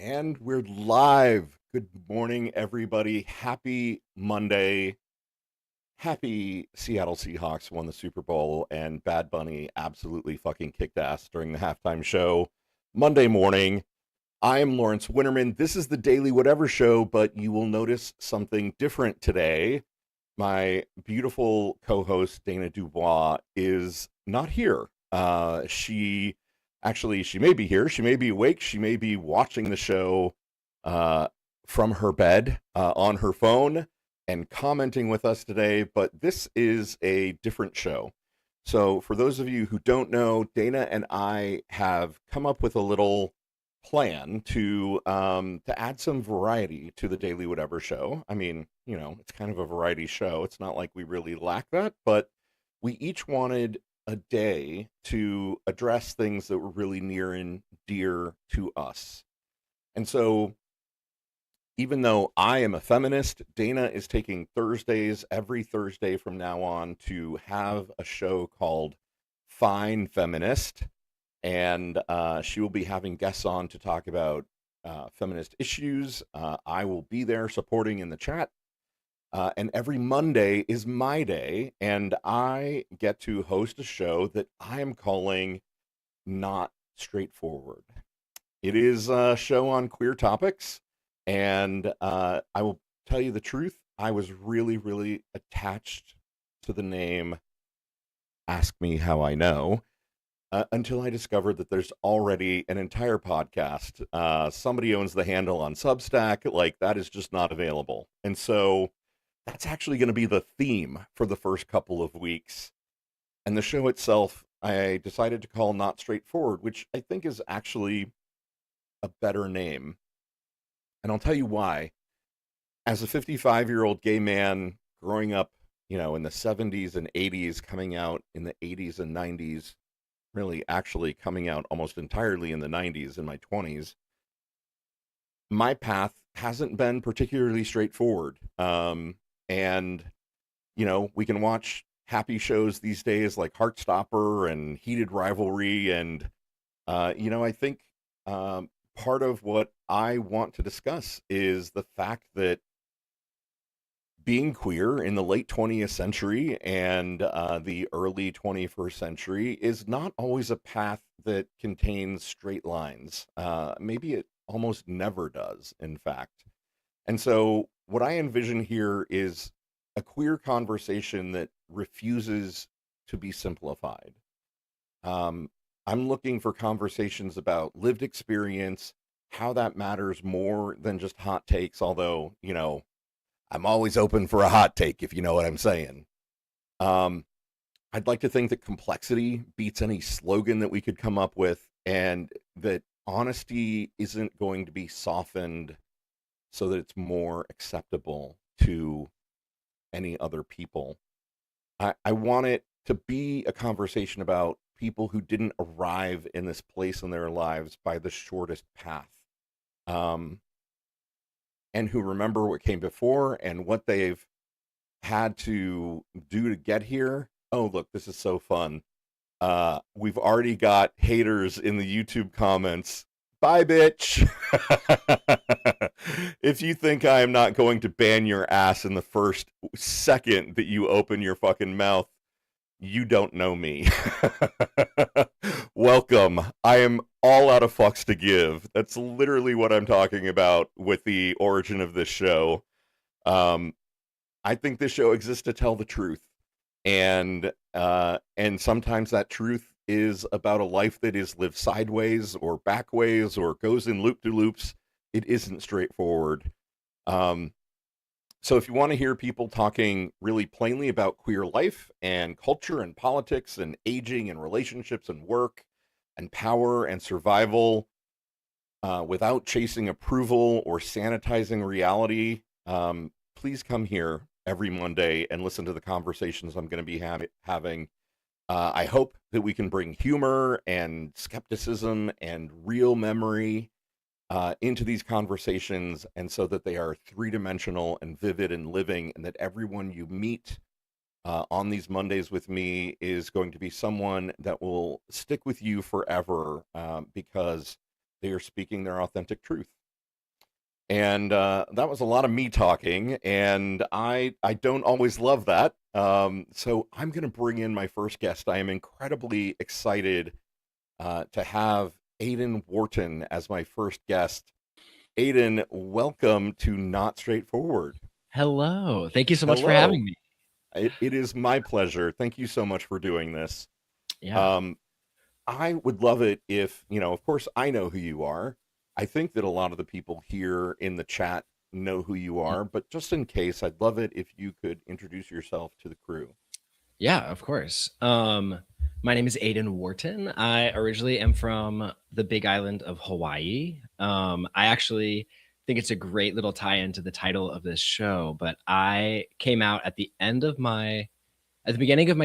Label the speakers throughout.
Speaker 1: And we're live. Good morning, everybody. Happy Monday. Happy Seattle Seahawks won the Super Bowl, and Bad Bunny absolutely fucking kicked ass during the halftime show Monday morning. I am Lawrence Winnerman. This is the Daily Whatever Show, but you will notice something different today. My beautiful co host, Dana Dubois, is not here. She may be here. She may be awake. She may be watching the show uh, from her bed on her phone and commenting with us today. But this is a different show. So, for those of you who don't know, Dana and I have come up with a little plan to add some variety to the Daily Whatever show. I mean, it's kind of a variety show. It's not like we really lack that, but we each wanted a day to address things that were really near and dear to us. And so, even though I am a feminist, Dana is taking Thursdays every Thursday from now on to have a show called Fine Feminist. And she will be having guests on to talk about feminist issues. I will be there supporting in the chat. And every Monday is my day, and I get to host a show that I am calling Not Straightforward. It is a show on queer topics, and I will tell you the truth. I was really, really attached to the name Ask Me How I Know until I discovered that there's already an entire podcast. Somebody owns the handle on Substack. Like, that is just not available. And so that's actually going to be the theme for the first couple of weeks. And the show itself, I decided to call Not Straightforward, which I think is actually a better name. And I'll tell you why. As a 55-year-old gay man growing up, in the 70s and 80s, coming out in the 80s and 90s, really actually coming out almost entirely in the 90s in my 20s, my path hasn't been particularly straightforward. And, we can watch happy shows these days like Heartstopper and Heated Rivalry. And, I think part of what I want to discuss is the fact that being queer in the late 20th century and the early 21st century is not always a path that contains straight lines. Maybe it almost never does, in fact. And so, what I envision here is a queer conversation that refuses to be simplified. I'm looking for conversations about lived experience, how that matters more than just hot takes, although, I'm always open for a hot take, if you know what I'm saying. Um, I'd like to think that complexity beats any slogan that we could come up with, and that honesty isn't going to be softened so that it's more acceptable to any other people. I want it to be a conversation about people who didn't arrive in this place in their lives by the shortest path. Um, and who remember what came before and what they've had to do to get here. Oh, look, this is so fun. We've already got haters in the YouTube comments. Bye, bitch. If you think I am not going to ban your ass in the first second that you open your fucking mouth, you don't know me. Welcome. I am all out of fucks to give. That's literally what I'm talking about with the origin of this show. Um, I think this show exists to tell the truth, and sometimes that truth is about a life that is lived sideways or backways or goes in loop de loops. It isn't straightforward. Um, so if you want to hear people talking really plainly about queer life and culture and politics and aging and relationships and work and power and survival without chasing approval or sanitizing reality, please come here every Monday and listen to the conversations I'm going to be having. I hope that we can bring humor and skepticism and real memory into these conversations, and so that they are three-dimensional and vivid and living, and that everyone you meet on these Mondays with me is going to be someone that will stick with you forever because they are speaking their authentic truth. And that was a lot of me talking, and I don't always love that. So I'm going to bring in my first guest. I am incredibly excited to have Aidan Wharton as my first guest. Aidan, welcome to Not Straightforward.
Speaker 2: Hello. Thank you so much for
Speaker 1: Hello.
Speaker 2: having me.
Speaker 1: It is my pleasure. Thank you so much for doing this.
Speaker 2: Yeah.
Speaker 1: Um, I would love it if, of course, I know who you are. I think that a lot of the people here in the chat know who you
Speaker 2: Mm.
Speaker 1: are, but just in case, I'd love it if you could introduce yourself to the crew.
Speaker 2: Yeah, of course. My name is Aidan Wharton. I originally am from the Big Island of Hawaii. I actually think it's a great little tie-in to the title of this show, but I came out at the beginning of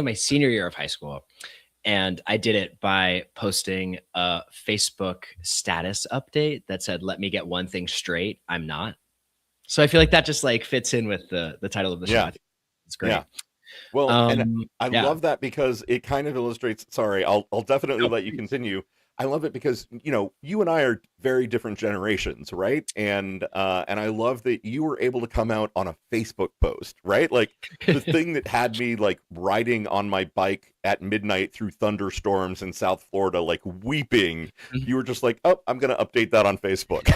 Speaker 2: my senior year of high school. And I did it by posting a Facebook status update that said, "Let me get one thing straight. I'm not." So I feel like that just like fits in with the title of the show.
Speaker 1: Yeah,
Speaker 2: I think it's
Speaker 1: yeah.
Speaker 2: great.
Speaker 1: Well, and I
Speaker 2: Yeah.
Speaker 1: love that because it kind of illustrates. Sorry, I'll definitely
Speaker 2: No,
Speaker 1: let you
Speaker 2: please.
Speaker 1: continue. I love it because you and I are very different generations, right? And I love that you were able to come out on a Facebook post, right? Like the thing that had me like riding on my bike at midnight through thunderstorms in South Florida, like weeping. You were just like, oh, I'm gonna update that on Facebook.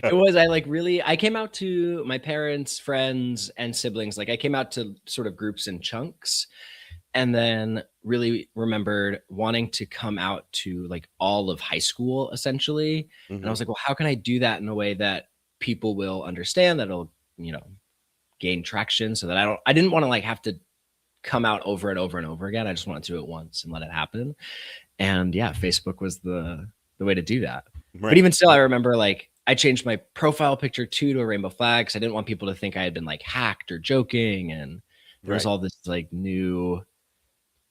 Speaker 2: It was, I came out to my parents, friends, and siblings. Like I came out to sort of groups and chunks, and then really remembered wanting to come out to like all of high school essentially. And I
Speaker 1: Hmm.
Speaker 2: was like, well, how can I do that in a way that people will understand, that it'll, you know, gain traction, so that I didn't want to like have to come out over and over and over again. I just wanted to do it once and let it happen. And yeah, Facebook was the way to do that. But
Speaker 1: Right,
Speaker 2: even still, I
Speaker 1: right,
Speaker 2: remember like I changed my profile picture too to a rainbow flag because I didn't want people to think I had been like hacked or joking. And there was
Speaker 1: right.
Speaker 2: all this like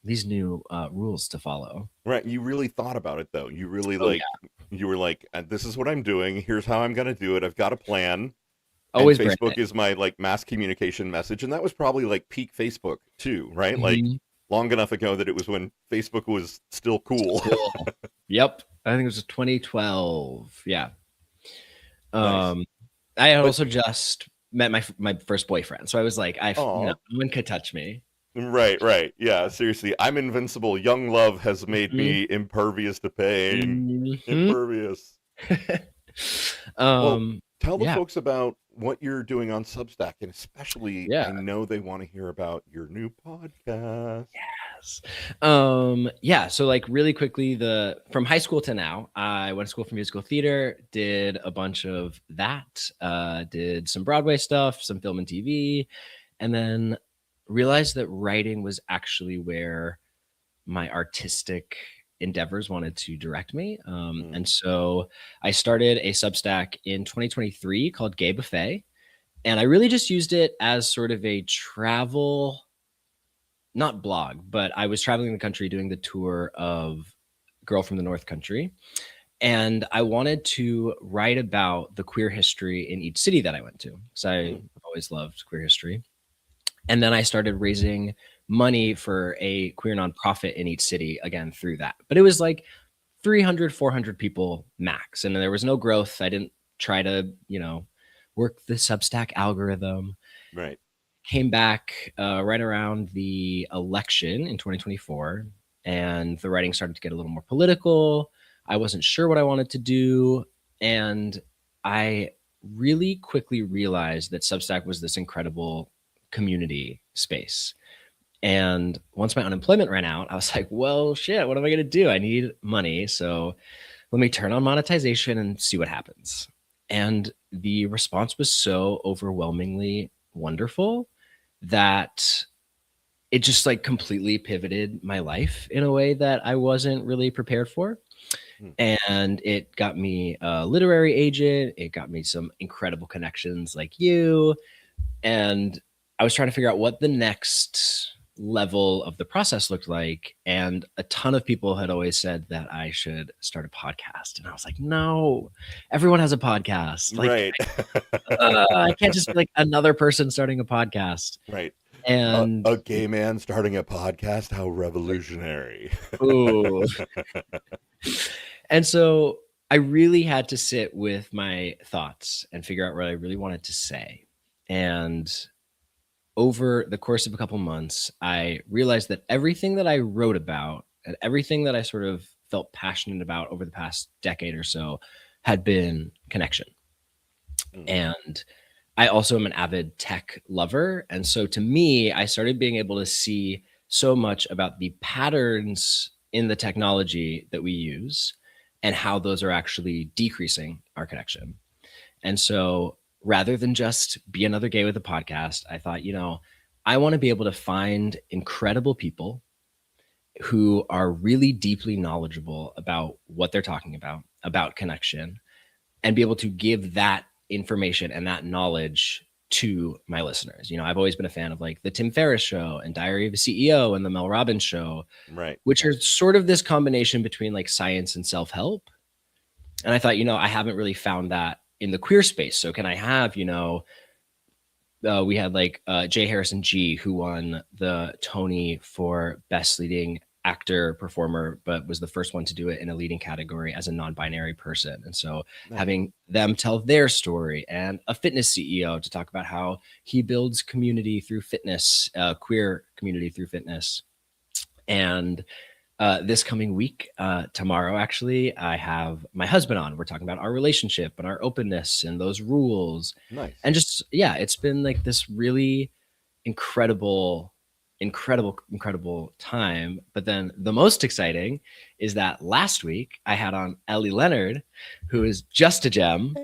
Speaker 2: these new rules to follow.
Speaker 1: Right, you really thought about it though. You really
Speaker 2: Oh
Speaker 1: like
Speaker 2: yeah,
Speaker 1: you were like, "This is what I'm doing. Here's how I'm gonna do it. I've got a plan." And
Speaker 2: always
Speaker 1: Facebook
Speaker 2: branding.
Speaker 1: is my like mass communication message, and that was probably like peak Facebook too, right? Like
Speaker 2: Mhm.
Speaker 1: long enough ago that it was when Facebook was still cool.
Speaker 2: Cool. Yep, I think it was 2012. Yeah.
Speaker 1: Nice.
Speaker 2: Um, I had
Speaker 1: But
Speaker 2: also just met my first boyfriend, so I was like,
Speaker 1: oh,
Speaker 2: no one could touch me.
Speaker 1: right, right. Yeah, seriously. I'm invincible. Young love has made
Speaker 2: Mhm.
Speaker 1: me impervious to pain.
Speaker 2: Mhm.
Speaker 1: Impervious. Well, tell the
Speaker 2: Yeah,
Speaker 1: folks about what you're doing on Substack, and especially
Speaker 2: yeah,
Speaker 1: I know they want to hear about your new podcast.
Speaker 2: yes. Yeah, so like really quickly, the from high school to now, I went to school for musical theater, did a bunch of that, did some Broadway stuff, some film and TV, and then realized that writing was actually where my artistic endeavors wanted to direct me.
Speaker 1: Mm,
Speaker 2: And so I started a Substack in 2023 called Gay Buffet. And I really just used it as sort of a travel, not blog, but I was traveling the country doing the tour of Girl from the North Country. And I wanted to write about the queer history in each city that I went to, because I've
Speaker 1: mm,
Speaker 2: always loved queer history. And then I started raising money for a queer nonprofit in each city again through that. But it was like 300, 400 people max. And there was no growth. I didn't try to, work the Substack algorithm.
Speaker 1: right.
Speaker 2: Came back right around the election in 2024, and the writing started to get a little more political. I wasn't sure what I wanted to do. And I really quickly realized that Substack was this incredible community space. And once my unemployment ran out, I was like, well, shit, what am I going to do? I need money. So let me turn on monetization and see what happens. And the response was so overwhelmingly wonderful that it just like completely pivoted my life in a way that I wasn't really prepared for.
Speaker 1: Mm,
Speaker 2: And it got me a literary agent. It got me some incredible connections like you. And I was trying to figure out what the next level of the process looked like. And a ton of people had always said that I should start a podcast. And I was like, no, everyone has a podcast. Like,
Speaker 1: right.
Speaker 2: I can't just be like another person starting a podcast.
Speaker 1: Right.
Speaker 2: And
Speaker 1: A gay man starting a podcast? How revolutionary.
Speaker 2: ooh. And so I really had to sit with my thoughts and figure out what I really wanted to say. And over the course of a couple months, I realized that everything that I wrote about and everything that I sort of felt passionate about over the past decade or so had been connection.
Speaker 1: Mhm.
Speaker 2: And I also am an avid tech lover. And so to me, I started being able to see so much about the patterns in the technology that we use and how those are actually decreasing our connection. And so rather than just be another gay with a podcast, I thought, I want to be able to find incredible people who are really deeply knowledgeable about what they're talking about connection, and be able to give that information and that knowledge to my listeners. I've always been a fan of like the Tim Ferriss show and Diary of a CEO and the Mel Robbins show,
Speaker 1: Right,
Speaker 2: which are
Speaker 1: right.
Speaker 2: sort of this combination between like science and self-help. And I thought, I haven't really found that in the queer space. So can I have, we had like Jay Harrison G, who won the Tony for Best Leading Actor Performer, but was the first one to do it in a leading category as a non-binary person. And so
Speaker 1: Nice.
Speaker 2: having them tell their story, and a fitness CEO to talk about how he builds community through fitness, queer community through fitness. And this coming week, tomorrow, actually, I have my husband on. We're talking about our relationship and our openness and those rules.
Speaker 1: Nice.
Speaker 2: And just, yeah, it's been like this really incredible, incredible time. But then the most exciting is that last week I had on Ellie Leonard, who is just a gem.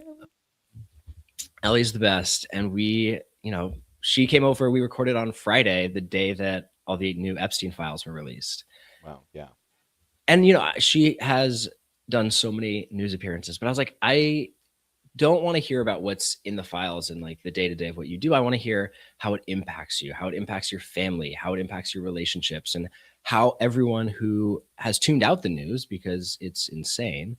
Speaker 2: Ellie's the best. And she came over. We recorded on Friday, the day that all the new Epstein files were released.
Speaker 1: Wow. Yeah.
Speaker 2: And she has done so many news appearances, but I was like, I don't want to hear about what's in the files and like the day-to-day of what you do. I want to hear how it impacts you, how it impacts your family, how it impacts your relationships, and how everyone who has tuned out the news because it's insane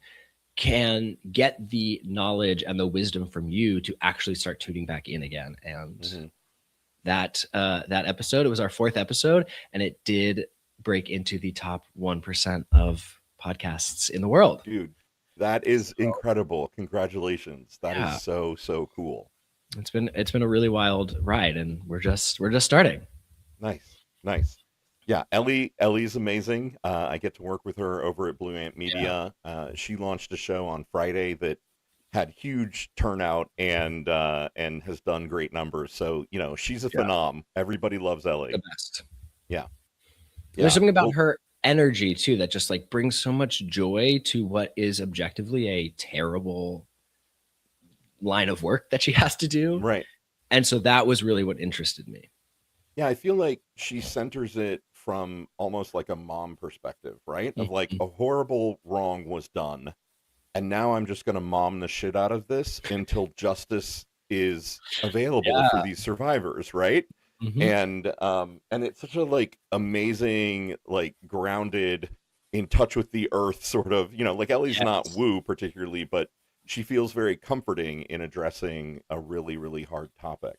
Speaker 2: can get the knowledge and the wisdom from you to actually start tuning back in again. And
Speaker 1: Mhm.
Speaker 2: that episode, it was our 4th episode, and it did break into the top 1% of podcasts in the world.
Speaker 1: Dude, that is incredible. Congratulations. That is
Speaker 2: Yeah,
Speaker 1: so, so cool.
Speaker 2: it's been a really wild ride, and we're just starting.
Speaker 1: Nice. Nice. Yeah, Ellie's amazing. I get to work with her over at Blue Ant
Speaker 2: Yeah,
Speaker 1: Media. She launched a show on Friday that had huge turnout and has done great numbers. So, she's a
Speaker 2: yeah,
Speaker 1: phenom. Everybody loves
Speaker 2: the
Speaker 1: Ellie.
Speaker 2: best.
Speaker 1: Yeah.
Speaker 2: There's
Speaker 1: Yeah.
Speaker 2: something about
Speaker 1: Well,
Speaker 2: her energy too that just like brings so much joy to what is objectively a terrible line of work that she has to do.
Speaker 1: right.
Speaker 2: And so that was really what interested me.
Speaker 1: Yeah, I feel like she centers it from almost like a mom perspective, right? Of like
Speaker 2: Mhm.
Speaker 1: a horrible wrong was done, and now I'm just going to mom the shit out of this until justice is available for
Speaker 2: Yeah.
Speaker 1: these survivors, right?
Speaker 2: Mhm.
Speaker 1: And it's such a like amazing, like grounded, in touch with the earth sort of, like Ellie's not
Speaker 2: Yes.
Speaker 1: woo particularly, but she feels very comforting in addressing a really, really hard topic.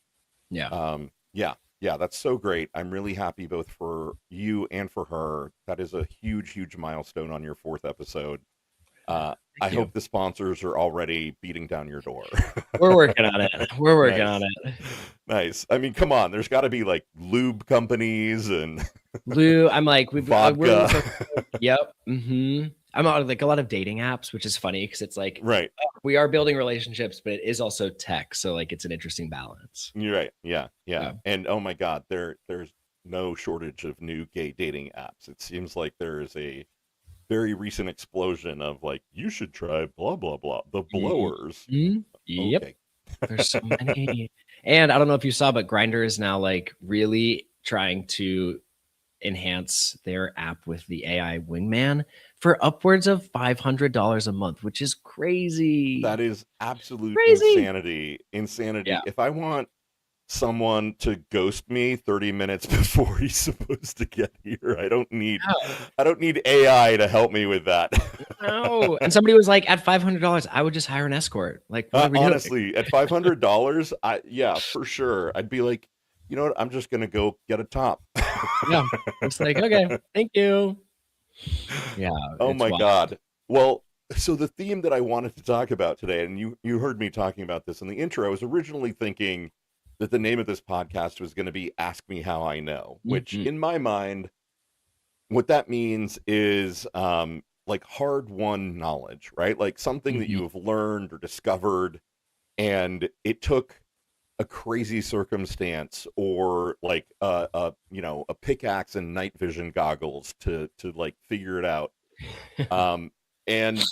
Speaker 2: Yeah.
Speaker 1: Yeah, yeah, that's so great. I'm really happy both for you and for her. That is a huge, huge milestone on your 4th episode. I
Speaker 2: Thank you.
Speaker 1: hope the sponsors are already beating down your door.
Speaker 2: We're working on it. We're working on
Speaker 1: Nice.
Speaker 2: it.
Speaker 1: Nice. I mean, come on. There's got to be like lube companies and
Speaker 2: Lou, I'm like, we're looking
Speaker 1: vodka.
Speaker 2: for, yep. I'm on like a lot of dating apps, which is funny because it's like
Speaker 1: Right.
Speaker 2: we are building relationships, but it is also tech. So like it's an interesting balance.
Speaker 1: You're right. Yeah. Yeah.
Speaker 2: Yeah.
Speaker 1: And oh my God, there's no shortage of new gay dating apps. It seems like there is a very recent explosion of like, you should try blah, blah, blah. The blowers.
Speaker 2: Yep.
Speaker 1: Okay.
Speaker 2: There's so many. And I don't know if you saw, but Grindr is now like really trying to enhance their app with the AI Wingman for upwards of $500 a month, which is
Speaker 1: That
Speaker 2: crazy.
Speaker 1: is absolute
Speaker 2: Crazy.
Speaker 1: insanity.
Speaker 2: Yeah.
Speaker 1: Insanity. If I want someone to ghost me 30 minutes before he's supposed to get here, I don't need AI to help me with that.
Speaker 2: No. And somebody was like, at $500, I would just hire an escort. Like, what are we doing?
Speaker 1: Honestly, at $500, yeah, for sure. I'd be like, you know what? I'm just gonna go get a top.
Speaker 2: Yeah. It's like, okay, thank you. Yeah,
Speaker 1: Oh
Speaker 2: it's
Speaker 1: my
Speaker 2: wild.
Speaker 1: God. Well, So the theme that I wanted to talk about today, and you heard me talking about this in the intro, I was originally thinking that the name of this podcast was going to be Ask Me How I Know, which
Speaker 2: Mhm.
Speaker 1: in my mind, what that means is like hard won knowledge, right? Like something that
Speaker 2: Mhm.
Speaker 1: you have learned or discovered, and it took a crazy circumstance or like a pickaxe and night vision goggles to like figure it out. Um, and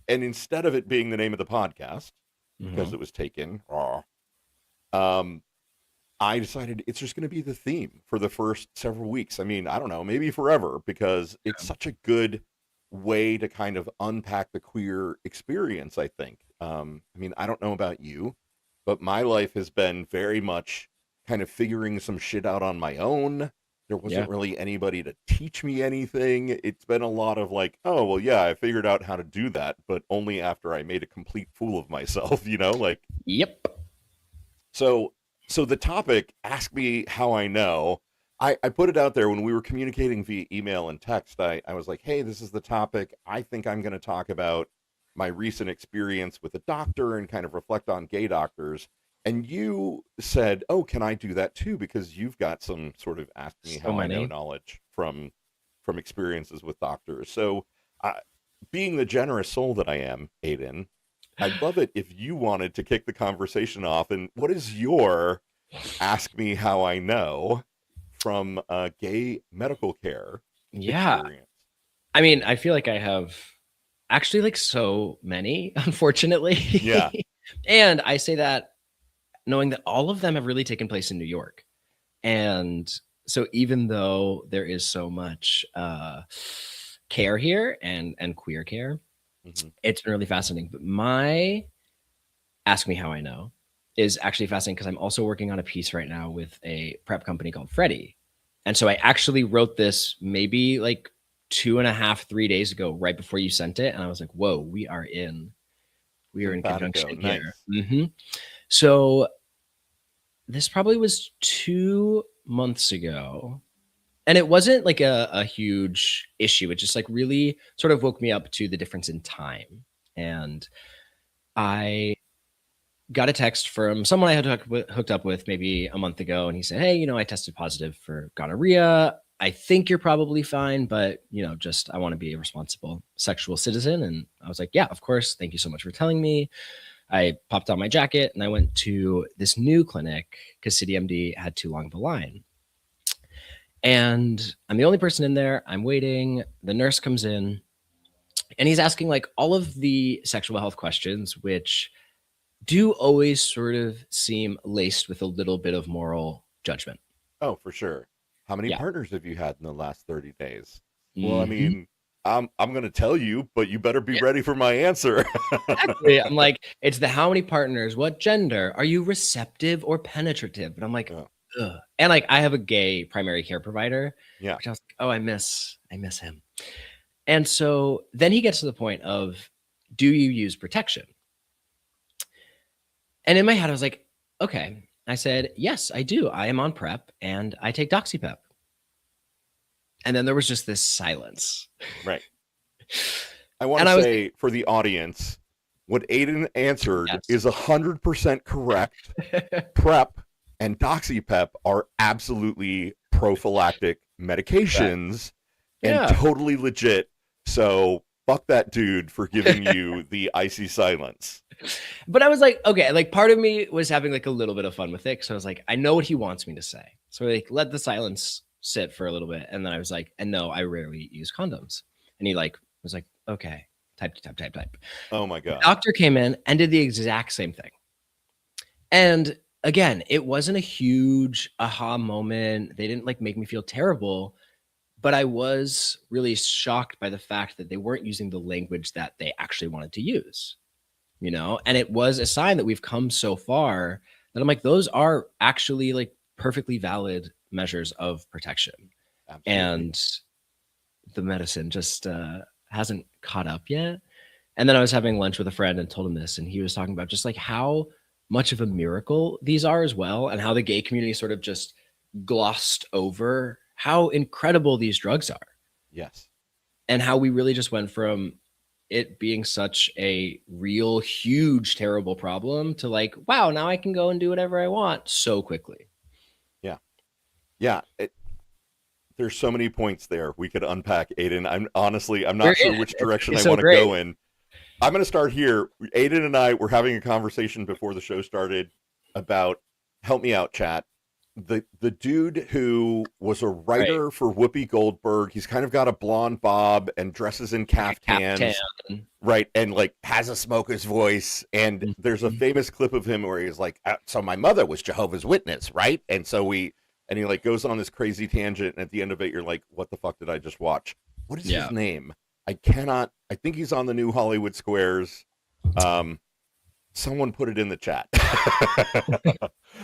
Speaker 1: and instead of it being the name of the podcast because
Speaker 2: Mhm.
Speaker 1: it was taken, um, I decided it's just going to be the theme for the first several weeks. I mean, I don't know, maybe forever, because it's such a good way to kind of unpack the queer experience, I think. I mean, I don't know about you, but my life has been very much kind of figuring some shit out on my own. There
Speaker 2: Yeah.
Speaker 1: wasn't really anybody to teach me anything. It's been a lot of like, oh, well, yeah, I figured out how to do that, but only after I made a complete fool of myself, like
Speaker 2: Yep.
Speaker 1: so so the topic, ask me how I know. I put it out there when we were communicating via email and text. I was like, hey, this is the topic. I think I'm going to talk about my recent experience with a doctor and kind of reflect on gay doctors. And you said, oh, can I do that too? Because you've got some sort of ask me
Speaker 2: So
Speaker 1: how I know
Speaker 2: many.
Speaker 1: knowledge from experiences with doctors. So being the generous soul that I am, Aiden, I'd love it if you wanted to kick the conversation off. And what is your ask me how I know from gay medical care
Speaker 2: Yeah.
Speaker 1: experience?
Speaker 2: I mean, I feel like I have actually like so many,
Speaker 1: Yeah.
Speaker 2: unfortunately. And I say that knowing that all of them have really taken place in New York. And so even though there is so much care here and queer care,
Speaker 1: Hmm.
Speaker 2: it's been really fascinating. But my ask me how I know is actually fascinating because I'm also working on a piece right now with a prep company called Freddie. And so I actually wrote this maybe like 2.5, 3 days ago, right before you sent it. And I was like, whoa, we are in
Speaker 1: Simpatico.
Speaker 2: conjunction here.
Speaker 1: Nice.
Speaker 2: So this probably was 2 months ago. And it wasn't like a huge issue. It just like really sort of woke me up to the difference in time. And I got a text from someone I had hooked up with maybe a month ago. And he said, hey, I tested positive for gonorrhea. I think you're probably fine, but just I want to be a responsible sexual citizen. And I was like, yeah, of course. Thank you so much for telling me. I popped on my jacket and I went to this new clinic because CityMD had too long of a line. And I'm the only person in there. I'm waiting. The nurse comes in and he's asking like all of the sexual health questions, which do always sort of seem laced with a little bit of moral judgment.
Speaker 1: Oh, for sure. How many
Speaker 2: Yeah.
Speaker 1: partners have you had in the last 30 days? Well, I
Speaker 2: Mhm.
Speaker 1: mean, I'm going to tell you, but you better be
Speaker 2: Yeah,
Speaker 1: ready for my answer.
Speaker 2: exactly. I'm like, it's the how many partners, what gender, are you receptive or penetrative? And I'm like,
Speaker 1: Oh,
Speaker 2: ugh. And like, I have a gay primary care provider,
Speaker 1: yeah.
Speaker 2: which I was like, oh, I miss him. And so then he gets to the point of, do you use protection? And in my head, I was like, okay. I said, yes, I do. I am on prep and I take DoxyPep. And then there was just this silence.
Speaker 1: Right. I want to
Speaker 2: And I was
Speaker 1: say for the audience, what Aiden answered
Speaker 2: like,
Speaker 1: is 100% correct.
Speaker 2: yes.
Speaker 1: PrEP and DoxyPep are absolutely prophylactic
Speaker 2: Right.
Speaker 1: medications and
Speaker 2: Yeah.
Speaker 1: totally legit. So fuck that dude for giving you the icy silence.
Speaker 2: But I was like, okay, like part of me was having like a little bit of fun with it. So I was like, I know what he wants me to say. So like let the silence sit for a little bit. And then I was like, and no, I rarely use condoms. And he like was like, okay, type.
Speaker 1: Oh my
Speaker 2: The
Speaker 1: God.
Speaker 2: doctor came in and did the exact same thing. And again, it wasn't a huge aha moment. They didn't like make me feel terrible, but I was really shocked by the fact that they weren't using the language that they actually wanted to use, And it was a sign that we've come so far that I'm like, those are actually like perfectly valid measures of protection.
Speaker 1: Absolutely.
Speaker 2: And the medicine just hasn't caught up yet. And then I was having lunch with a friend and told him this, and he was talking about just like how much of a miracle these are as well, and how the gay community sort of just glossed over how incredible these drugs are,
Speaker 1: Yes.
Speaker 2: and how we really just went from it being such a real, huge, terrible problem to like, wow, now I can go and do whatever I want so quickly.
Speaker 1: Yeah. Yeah. There's so many points there we could unpack, Aidan. I'm
Speaker 2: We're
Speaker 1: not
Speaker 2: in.
Speaker 1: sure which direction I
Speaker 2: It's so
Speaker 1: want to
Speaker 2: great.
Speaker 1: go in. I'm going to start here. Aidan and I were having a conversation before the show started about, help me out, chat. The dude who was a
Speaker 2: Right.
Speaker 1: writer for Whoopi Goldberg. He's kind of got a blonde bob and dresses in
Speaker 2: Like a caftan.
Speaker 1: caftans, right? And like has a smoker's voice. And there's a
Speaker 2: Mhm.
Speaker 1: famous clip of him where he's like, "So my mother was Jehovah's Witness, right?" And he like goes on this crazy tangent, and at the end of it, you're like, "What the fuck did I just watch? What is his
Speaker 2: Yeah.
Speaker 1: name? I cannot. I think he's on the new Hollywood Squares. Um, Someone put it in the chat.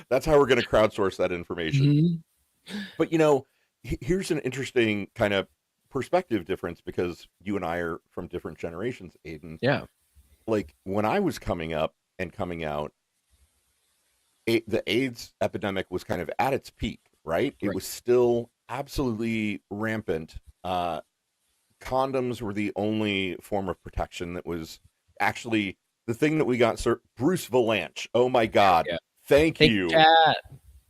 Speaker 1: That's how we're going to crowdsource that information.
Speaker 2: Mhm.
Speaker 1: But here's an interesting kind of perspective difference because you and I are from different generations, Aidan.
Speaker 2: Yeah.
Speaker 1: Like when I was coming up and coming out, the AIDS epidemic was kind of at its peak, right? It
Speaker 2: Right.
Speaker 1: was still absolutely rampant. Condoms were the only form of protection that was actually the thing that we got. Sir Bruce Valanche. Oh my God.
Speaker 2: Yeah.
Speaker 1: Thank
Speaker 2: Thank you,
Speaker 1: you.
Speaker 2: chat.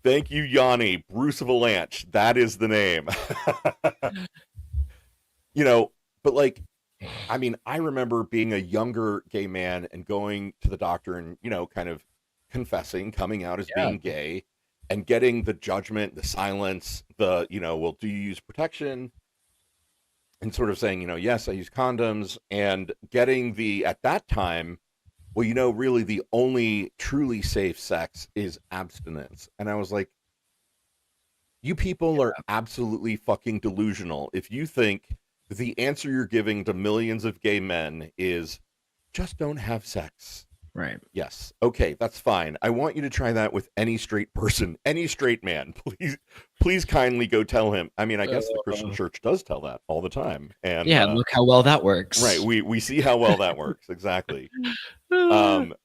Speaker 1: Thank you, Yanni. Bruce Valanche. That is the name. you know, but like, I mean, I remember being a younger gay man and going to the doctor and, kind of confessing, coming out as
Speaker 2: Yeah.
Speaker 1: being gay and getting the judgment, the silence, well, do you use protection? And sort of saying, yes, I use condoms, and getting at that time, well, really the only truly safe sex is abstinence. And I was like, you people are absolutely fucking delusional if you think the answer you're giving to millions of gay men is just don't have sex.
Speaker 2: Right.
Speaker 1: Yes. Okay, that's fine. I want you to try that with any straight person, any straight man. Please kindly go tell him. I mean, I guess the Christian church does tell that all the time. And
Speaker 2: yeah, look how well that works.
Speaker 1: right, we see how well that works. Exactly. But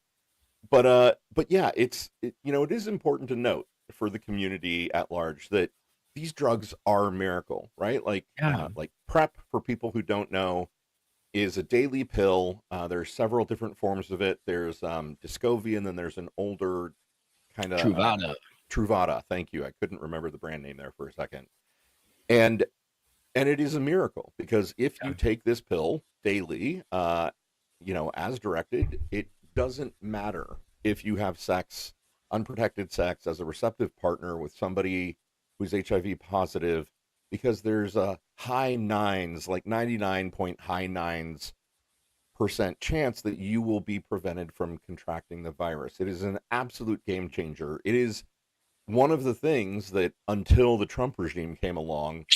Speaker 1: yeah, it is important to note for the community at large that these drugs are a miracle, right? Like PrEP, for people who don't know, is a daily pill. There's several different forms of it. There's Descovy, and then there's an older kind of
Speaker 2: Truvada.
Speaker 1: Truvada. Thank you. I couldn't remember the brand name there for a second. And it is a miracle because if you take this pill daily, as directed, it doesn't matter if you have sex, unprotected sex, as a receptive partner with somebody who's HIV positive, because there's a high nines, like 99 point high nines % chance that you will be prevented from contracting the virus. It is an absolute game changer. It is one of the things that, until the Trump regime came along,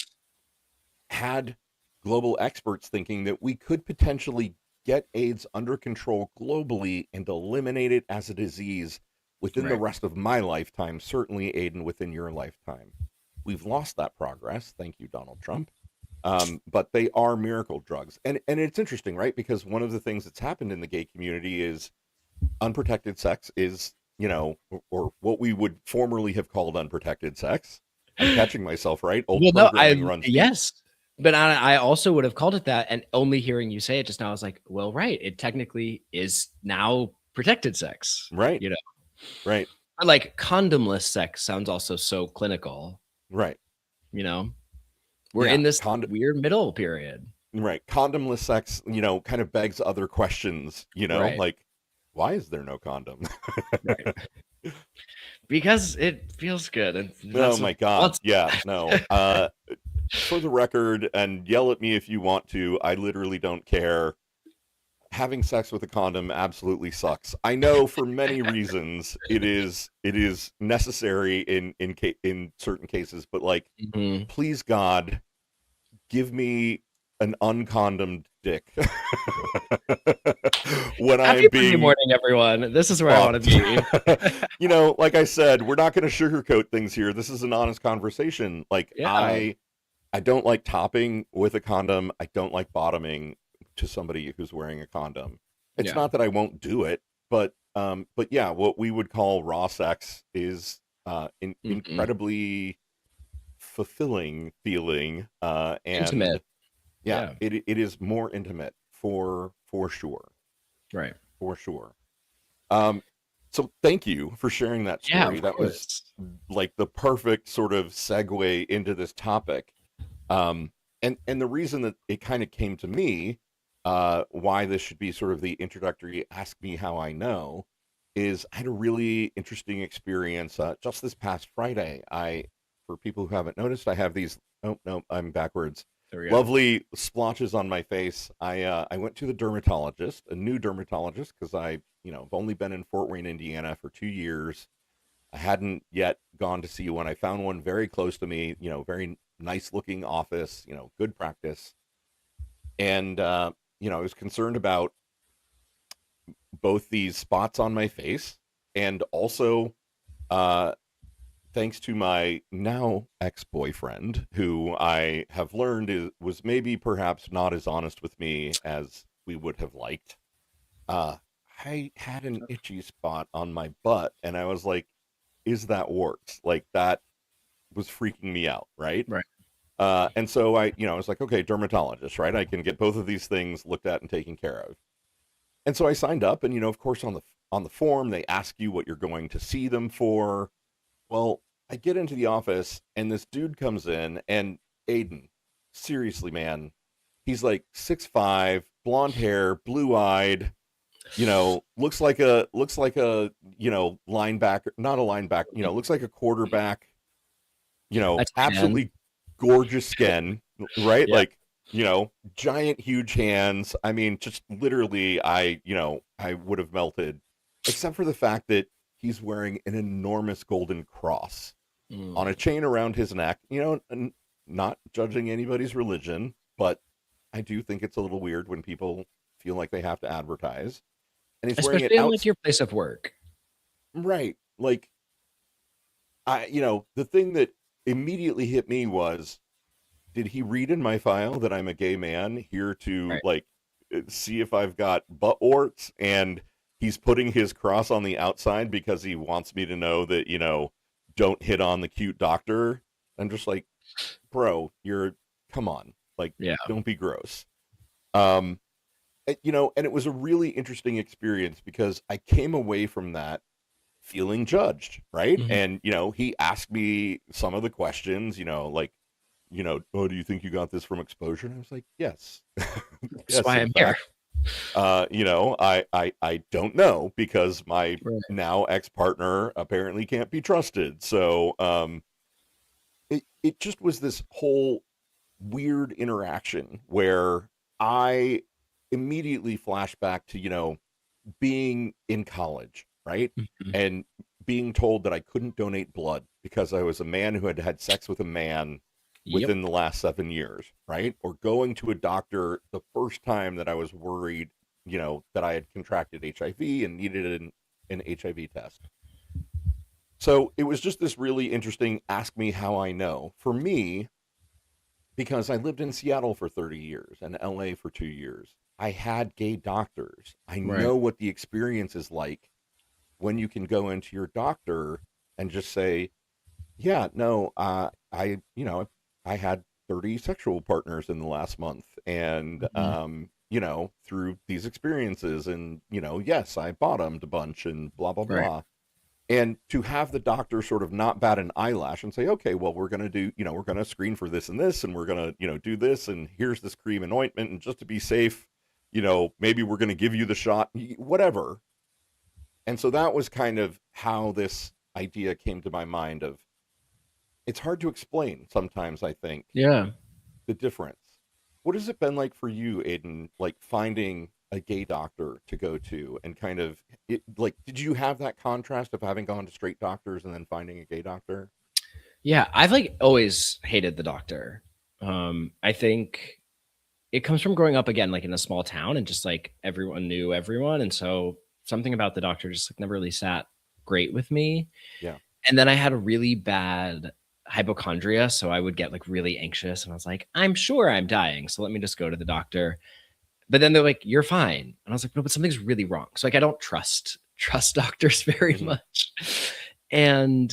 Speaker 1: had global experts thinking that we could potentially get AIDS under control globally and eliminate it as a disease within the rest of my lifetime, certainly, Aidan, within your lifetime. We've lost that progress. Thank you, Donald Trump. But they are miracle drugs. And it's interesting, right? Because one of the things that's happened in the gay community is unprotected sex is, or what we would formerly have called unprotected sex. I'm catching myself, right? Old programming runs deep.
Speaker 2: Yes. But I also would have called it that, and only hearing you say it just now, I was like, well, right, it technically is now protected sex.
Speaker 1: Right. Right.
Speaker 2: But like condomless sex sounds also so clinical.
Speaker 1: Right.
Speaker 2: We're in this weird middle period.
Speaker 1: Right. Condomless sex, kind of begs other questions, like, why is there no condom?
Speaker 2: Right. Because it feels good. And
Speaker 1: oh my God. Yeah, no. For the record, and yell at me if you want to, I literally don't care. Having sex with a condom absolutely sucks. I know for many reasons it is necessary in certain cases, but like, please God, give me an uncondomed dick. When
Speaker 2: Happy Monday morning, everyone. This is where I want to
Speaker 1: be. Like I said, we're not going to sugarcoat things here. This is an honest conversation. Like, I don't like topping with a condom. I don't like bottoming to somebody who's wearing a condom. It's not that I won't do it, but yeah, what we would call raw sex is incredibly fulfilling feeling, and
Speaker 2: intimate.
Speaker 1: It is more intimate for sure.
Speaker 2: Right.
Speaker 1: For sure. Um, so thank you for sharing that
Speaker 2: Yeah,
Speaker 1: story.
Speaker 2: of
Speaker 1: That was
Speaker 2: course.
Speaker 1: like the perfect sort of segue into this topic. Um, and the reason that it kind of came to me, why this should be sort of the introductory "Ask Me How I Know," is I had a really interesting experience just this past Friday. For people who haven't noticed, I have these. Oh no, I'm backwards.
Speaker 2: There we go.
Speaker 1: Lovely splotches on my face. I went to the dermatologist, a new dermatologist, because I've only been in Fort Wayne, Indiana for 2 years. I hadn't yet gone to see one. I found one very close to me, very nice looking office, good practice. And, I was concerned about both these spots on my face and also, uh, thanks to my now ex-boyfriend, who I have learned was maybe perhaps not as honest with me as we would have liked. Uh, I had an itchy spot on my butt, and I was like, "Is that warts?" Like that was freaking me out, right?
Speaker 2: Right.
Speaker 1: And so I was like, okay, dermatologist, right? I can get both of these things looked at and taken care of. And so I signed up, and of course, on the form they ask you what you're going to see them for. Well, I get into the office, and this dude comes in, and Aidan, seriously, man, he's like 6'5", blonde hair, blue eyed. Looks like a linebacker, not a linebacker. Looks like a quarterback.
Speaker 2: A tight end.
Speaker 1: Absolutely gorgeous skin, right?
Speaker 2: Yeah.
Speaker 1: Like, giant, huge hands. I mean, just literally, I would have melted, except for the fact that he's wearing an enormous golden cross on a
Speaker 2: Mm.
Speaker 1: chain around his neck. And not judging anybody's religion, but I do think it's a little weird when people feel like they have to advertise. And he's wearing it
Speaker 2: Especially in like
Speaker 1: out,
Speaker 2: your place of work.
Speaker 1: right? Like, the thing that immediately hit me was, did he read in my file that I'm a gay man here to
Speaker 2: Right.
Speaker 1: like see if I've got butt warts, and he's putting his cross on the outside because he wants me to know that, don't hit on the cute doctor. I'm just like, bro, come on, like,
Speaker 2: Yeah.
Speaker 1: don't be gross. Um, and it was a really interesting experience because I came away from that feeling judged, right?
Speaker 2: Mhm.
Speaker 1: And he asked me some of the questions, like, oh, do you think you got this from exposure? And I was like, yes.
Speaker 2: That's
Speaker 1: Yes,
Speaker 2: why
Speaker 1: in
Speaker 2: I'm here.
Speaker 1: fact. I don't know, because my
Speaker 2: Right.
Speaker 1: now ex-partner apparently can't be trusted. So it just was this whole weird interaction where I immediately flashed back to, being in college, right?
Speaker 2: Mhm.
Speaker 1: And being told that I couldn't donate blood because I was a man who had had sex with a man
Speaker 2: Yep.
Speaker 1: within the last 7 years, right? Or going to a doctor the first time that I was worried, that I had contracted HIV and needed an HIV test. So it was just this really interesting ask me how I know. For me, because I lived in Seattle for 30 years and LA for 2 years, I had gay doctors. I
Speaker 2: Right.
Speaker 1: know what the experience is like when you can go into your doctor and just say, yeah, no, I had 30 sexual partners in the last month, and
Speaker 2: Mhm.
Speaker 1: through these experiences, and yes, I bottomed a bunch and blah blah
Speaker 2: Right.
Speaker 1: blah. And to have the doctor sort of not bat an eyelash and say, okay, well, we're going to do, we're going to screen for this and this, and we're going to, do this, and here's this cream and ointment, and just to be safe, maybe we're going to give you the shot, whatever. And so that was kind of how this idea came to my mind of, it's hard to explain sometimes, I think,
Speaker 2: Yeah.
Speaker 1: the difference. What has it been like for you, Aiden, like finding a gay doctor to go to, and kind of like, did you have that contrast of having gone to straight doctors and then finding a gay doctor?
Speaker 2: Yeah. I've like always hated the doctor. I think it comes from growing up again, like in a small town, and just like everyone knew everyone. And so something about the doctor just like never really sat great with me.
Speaker 1: Yeah.
Speaker 2: And then I had a really bad hypochondria. So I would get like really anxious and I was like, I'm sure I'm dying. So let me just go to the doctor. But then they're like, you're fine. And I was like, no, but something's really wrong. So like I don't trust doctors very
Speaker 1: Hmm.
Speaker 2: much. And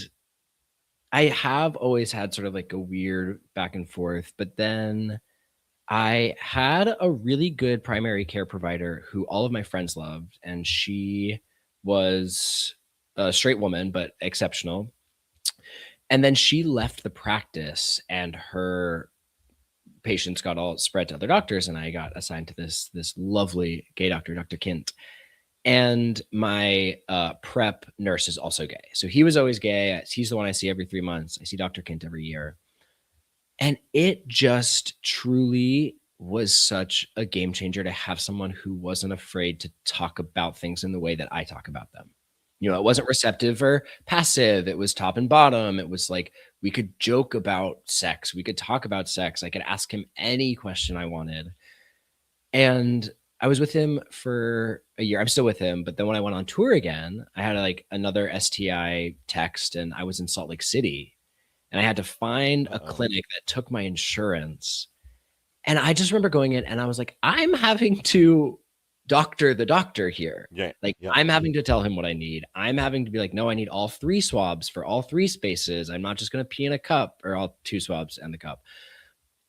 Speaker 2: I have always had sort of like a weird back and forth. But then I had a really good primary care provider who all of my friends loved, and she was a straight woman, but exceptional. And then she left the practice, and her patients got all spread to other doctors, and I got assigned to this lovely gay doctor, Dr. Kint. And my prep nurse is also gay. So he was always gay. He's the one I see every 3 months. I see Dr. Kint every year. And it just truly was such a game changer to have someone who wasn't afraid to talk about things in the way that I talk about them. You know, it wasn't receptive or passive. It was top and bottom. It was like we could joke about sex. We could talk about sex. I could ask him any question I wanted. And I was with him for a year. I'm still with him. But then when I went on tour again, I had like another STI text and I was in Salt Lake City and I had to find a
Speaker 1: Uh-oh.
Speaker 2: clinic that took my insurance. And I just remember going in and I was like, I'm having to doctor the doctor here.
Speaker 1: Yeah.
Speaker 2: Like,
Speaker 1: Yeah.
Speaker 2: I'm having to tell him what I need. I'm having to be like, no, I need all 3 swabs for all 3 spaces. I'm not just going to pee in a cup, or all 2 swabs and the cup.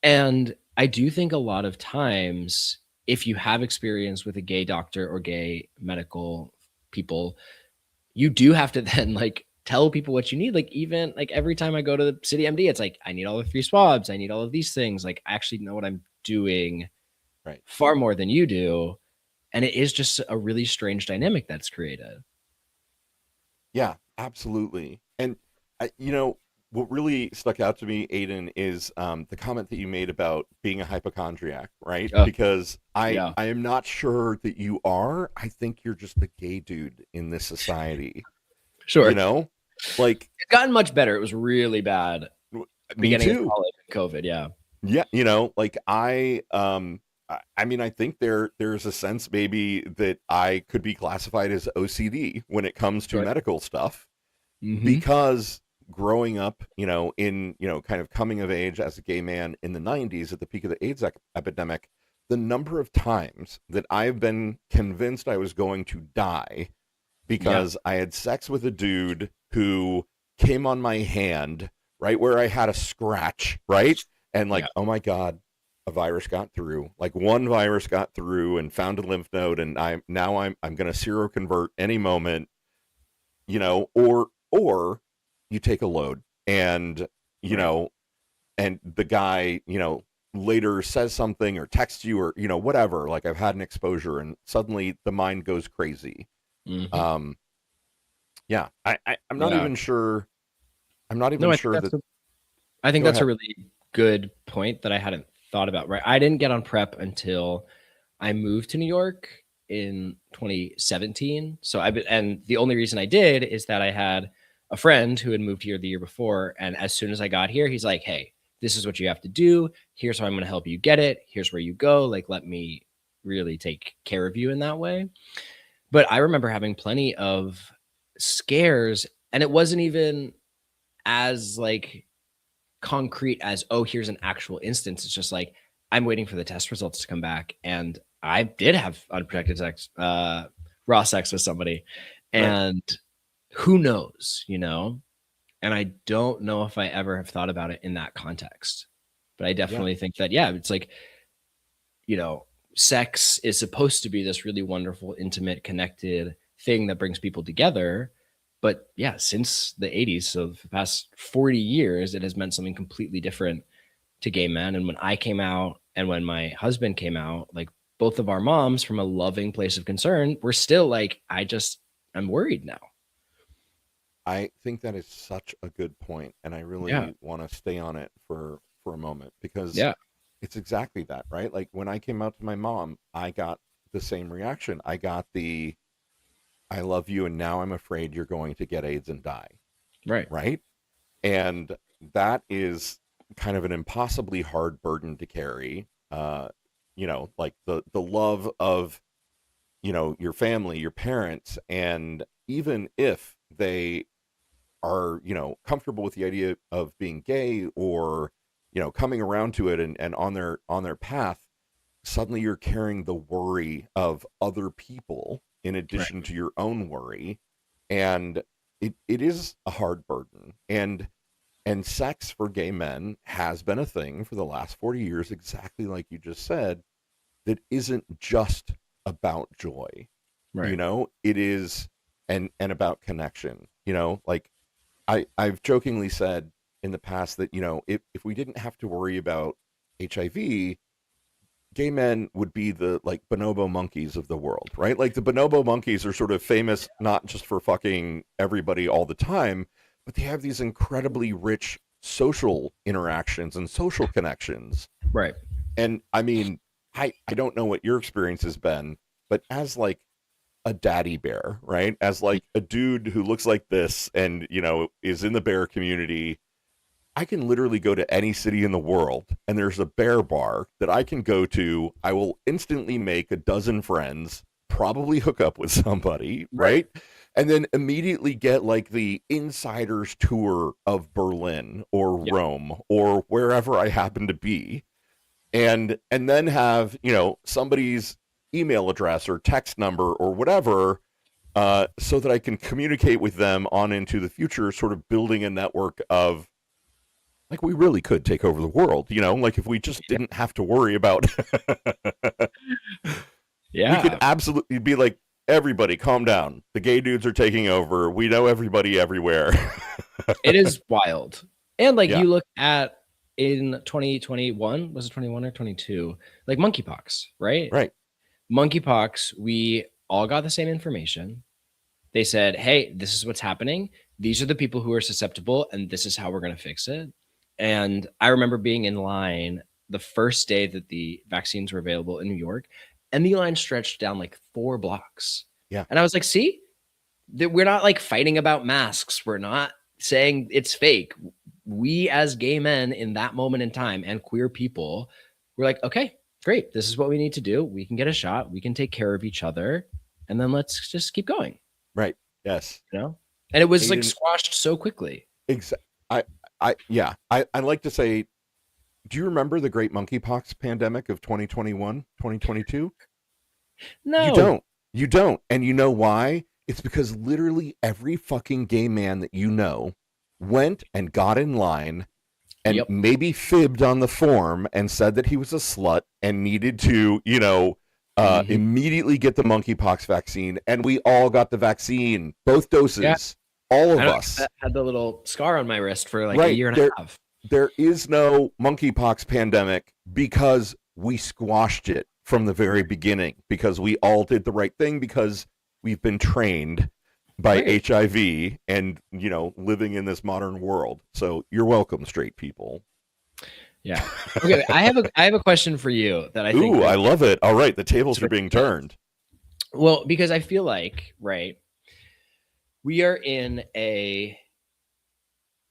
Speaker 2: And I do think a lot of times, if you have experience with a gay doctor or gay medical people, you do have to then like tell people what you need. Like, even like every time I go to the city MD, it's like, I need all the 3 swabs. I need all of these things. Like, I actually know what I'm doing
Speaker 1: Right.
Speaker 2: far more than you do. And it is just a really strange dynamic that's created.
Speaker 1: Yeah, absolutely. And what really stuck out to me, Aiden, is the comment that you made about being a hypochondriac, right?
Speaker 2: Oh,
Speaker 1: Because I
Speaker 2: yeah,
Speaker 1: I am not sure that you are. I think you're just a gay dude in this society.
Speaker 2: sure.
Speaker 1: You
Speaker 2: It's
Speaker 1: know, like
Speaker 2: gotten much better. It was really bad
Speaker 1: me
Speaker 2: beginning of
Speaker 1: too.
Speaker 2: college and COVID. Yeah.
Speaker 1: Yeah, like I mean, I think there's a sense maybe that I could be classified as OCD when it comes to
Speaker 2: Sure.
Speaker 1: medical stuff,
Speaker 2: Mm-hmm.
Speaker 1: because growing up, in, kind of coming of age as a gay man in the 90s at the peak of the AIDS epidemic, the number of times that I've been convinced I was going to die
Speaker 2: Yeah.
Speaker 1: because I had sex with a dude who came on my hand right where I had a scratch, right? And
Speaker 2: Yeah.
Speaker 1: like, oh my God, a virus got through. Like one virus got through and found a lymph node, and I'm gonna seroconvert any moment, or you take a load and you
Speaker 2: Right.
Speaker 1: know and the guy later says something or texts you or whatever, like I've had an exposure and suddenly the mind goes crazy.
Speaker 2: Mm-hmm.
Speaker 1: um yeah, I'm not
Speaker 2: Yeah.
Speaker 1: even sure. I'm not
Speaker 2: No,
Speaker 1: even sure that.
Speaker 2: I think
Speaker 1: Go
Speaker 2: that's a
Speaker 1: ahead.
Speaker 2: really good point that I hadn't thought about. Right. I didn't get on prep until I moved to New York in 2017. So and the only reason I did is that I had a friend who had moved here the year before. And as soon as I got here, he's like, hey, this is what you have to do. Here's how I'm going to help you get it. Here's where you go. Like, let me really take care of you in that way. But I remember having plenty of scares, and it wasn't even as like concrete as, oh, here's an actual instance. It's just like, I'm waiting for the test results to come back. And I did have unprotected sex, raw sex with somebody.
Speaker 1: Right.
Speaker 2: And who knows, And I don't know if I ever have thought about it in that context. But I
Speaker 1: Yeah.
Speaker 2: definitely think that, yeah, it's like, you know, sex is supposed to be this really wonderful, intimate, connected thing that brings people together. But yeah, since the 80s, so the past 40 years, it has meant something completely different to gay men. And when I came out and when my husband came out, like both of our moms, from a loving place of concern, were still like, I'm worried now.
Speaker 1: I think that is such a good point, and I
Speaker 2: Yeah.
Speaker 1: really want to stay on it for a moment, because
Speaker 2: Yeah.
Speaker 1: it's exactly that, right? Like when I came out to my mom, I got the same reaction. I got the "I love you and now I'm afraid you're going to get AIDS and die,"
Speaker 2: Right.
Speaker 1: right? And that is kind of an impossibly hard burden to carry. Like the love of, your family, your parents, and even if they are, comfortable with the idea of being gay, or, coming around to it and on their path, suddenly you're carrying the worry of other people in
Speaker 2: Right.
Speaker 1: addition to your own worry. And it is a hard burden. And And sex for gay men has been a thing for the last 40 years, exactly like you just said, that isn't just about joy.
Speaker 2: Right.
Speaker 1: It is and about connection. Like I've jokingly said in the past that, if we didn't have to worry about HIV, gay men would be the like bonobo monkeys of the world, right? Like the bonobo monkeys are sort of famous not just for fucking everybody all the time, but they have these incredibly rich social interactions and social connections.
Speaker 2: Right.
Speaker 1: And I mean, I don't know what your experience has been, but as like a daddy bear, right? As like a dude who looks like this and, is in the bear community, I can literally go to any city in the world and there's a bear bar that I can go to. I will instantly make a dozen friends, probably hook up with somebody,
Speaker 2: Right.
Speaker 1: right? And then immediately get like the insider's tour of Berlin or
Speaker 2: Yeah.
Speaker 1: Rome or wherever I happen to be. And then have, somebody's email address or text number or whatever, so that I can communicate with them on into the future, sort of building a network of like we really could take over the world, like if we just
Speaker 2: Yeah.
Speaker 1: didn't have to worry about we could
Speaker 2: Yeah.
Speaker 1: absolutely be like, everybody calm down. The gay dudes are taking over. We know everybody everywhere.
Speaker 2: It is wild. And like
Speaker 1: Yeah.
Speaker 2: you look at in 2021, was it 21 or 22? Like monkeypox, right?
Speaker 1: Right.
Speaker 2: Monkeypox, we all got the same information. They said, hey, this is what's happening. These are the people who are susceptible, and this is how we're going to fix it. And I remember being in line the first day that the vaccines were available in New York, and the line stretched down like 4 blocks.
Speaker 1: Yeah.
Speaker 2: And I was like, see, we're not like fighting about masks. We're not saying it's fake. We as gay men in that moment in time and queer people, we're like, okay, great. This is what we need to do. We can get a shot. We can take care of each other. And then let's just keep going.
Speaker 1: Right. Yes.
Speaker 2: And it was like
Speaker 1: Aidan,
Speaker 2: squashed so quickly.
Speaker 1: I like to say, do you remember the great monkeypox pandemic of 2021, 2022?
Speaker 2: No.
Speaker 1: You don't. And you know why? It's because literally every fucking gay man that went and got in line and
Speaker 2: Yep.
Speaker 1: maybe fibbed on the form and said that he was a slut and needed to, immediately get the monkeypox vaccine. And we all got the vaccine, both doses,
Speaker 2: Yeah.
Speaker 1: all of us.
Speaker 2: I had the little scar on my wrist for like
Speaker 1: Right.
Speaker 2: a year and a half.
Speaker 1: There is no monkeypox pandemic because we squashed it from the very beginning, because we all did the right thing, because we've been trained by
Speaker 2: Right.
Speaker 1: HIV and, living in this modern world. So you're welcome, straight people.
Speaker 2: Yeah. Okay. I have a question for you that I think.
Speaker 1: Ooh, I love it. All right. The tables are being turned.
Speaker 2: Well, because I feel like, right, we are in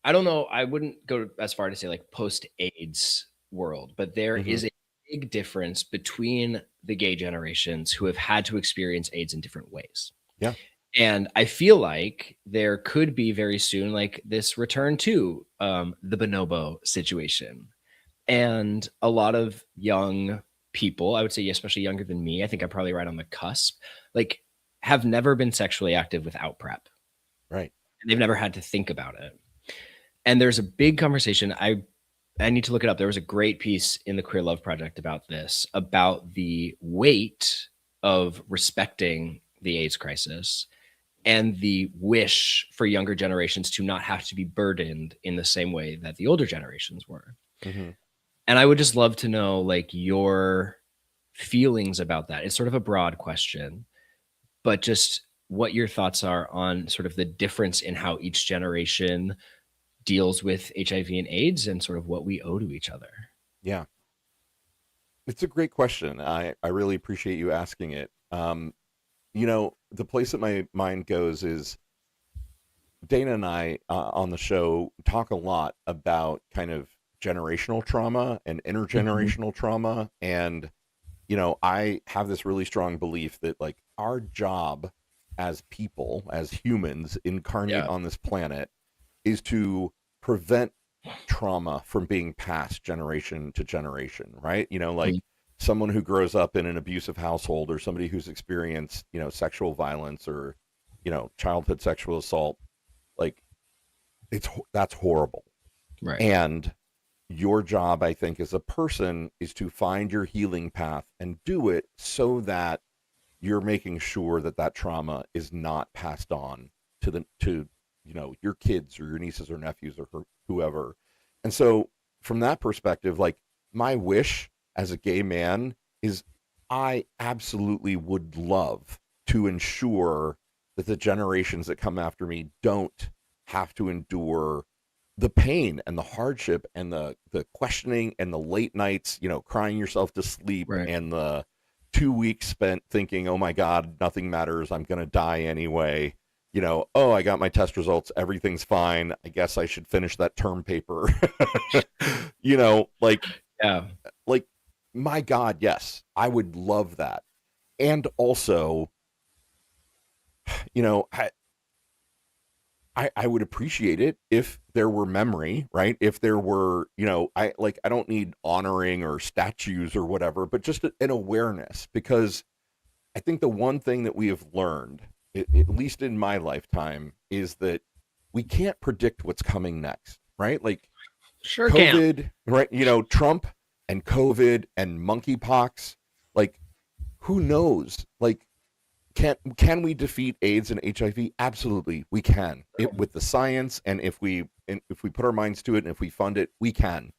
Speaker 2: I don't know, I wouldn't go as far to say like post-AIDS world, but there
Speaker 1: Mhm.
Speaker 2: is a big difference between the gay generations who have had to experience AIDS in different ways.
Speaker 1: Yeah.
Speaker 2: And I feel like there could be very soon like this return to the bonobo situation. And a lot of young people, I would say especially younger than me, I think I'm probably right on the cusp, like have never been sexually active without PrEP.
Speaker 1: Right.
Speaker 2: And they've never had to think about it. And there's a big conversation. I need to look it up. There was a great piece in the Queer Love Project about this, about the weight of respecting the AIDS crisis and the wish for younger generations to not have to be burdened in the same way that the older generations were.
Speaker 1: Mm-hmm.
Speaker 2: And I would just love to know like your feelings about that. It's sort of a broad question, but just what your thoughts are on sort of the difference in how each generation deals with HIV and AIDS and sort of what we owe to each other.
Speaker 1: Yeah. It's a great question. I really appreciate you asking it. The place that my mind goes is Dana and I on the show talk a lot about kind of generational trauma and intergenerational trauma. And, I have this really strong belief that like our job as people, as humans incarnate on this planet, is to prevent trauma from being passed generation to generation, right? Like someone who grows up in an abusive household or somebody who's experienced, sexual violence or, childhood sexual assault, like that's horrible.
Speaker 2: Right.
Speaker 1: And your job, I think, as a person is to find your healing path and do it so that you're making sure that that trauma is not passed on to your kids or your nieces or nephews or whoever. And so from that perspective, like, my wish as a gay man is I absolutely would love to ensure that the generations that come after me don't have to endure the pain and the hardship and the questioning and the late nights, crying yourself to sleep,
Speaker 2: Right.
Speaker 1: and the 2 weeks spent thinking, oh my God, nothing matters. I'm going to die anyway. Oh, I got my test results. Everything's fine. I guess I should finish that term paper. you know, like,
Speaker 2: Yeah.
Speaker 1: like, my God, yes, I would love that. And also, you know, I, I would appreciate it if there were memory, right? If there were, I don't need honoring or statues or whatever, but just an awareness, because I think the one thing that we have learned, at least in my lifetime, is that we can't predict what's coming next, right? Like
Speaker 2: Sure can.
Speaker 1: COVID, right? Trump and COVID and monkeypox, like, who knows? Like, can we defeat AIDS and HIV? Absolutely, we can. With the science, and if we put our minds to it, and if we fund it, we can.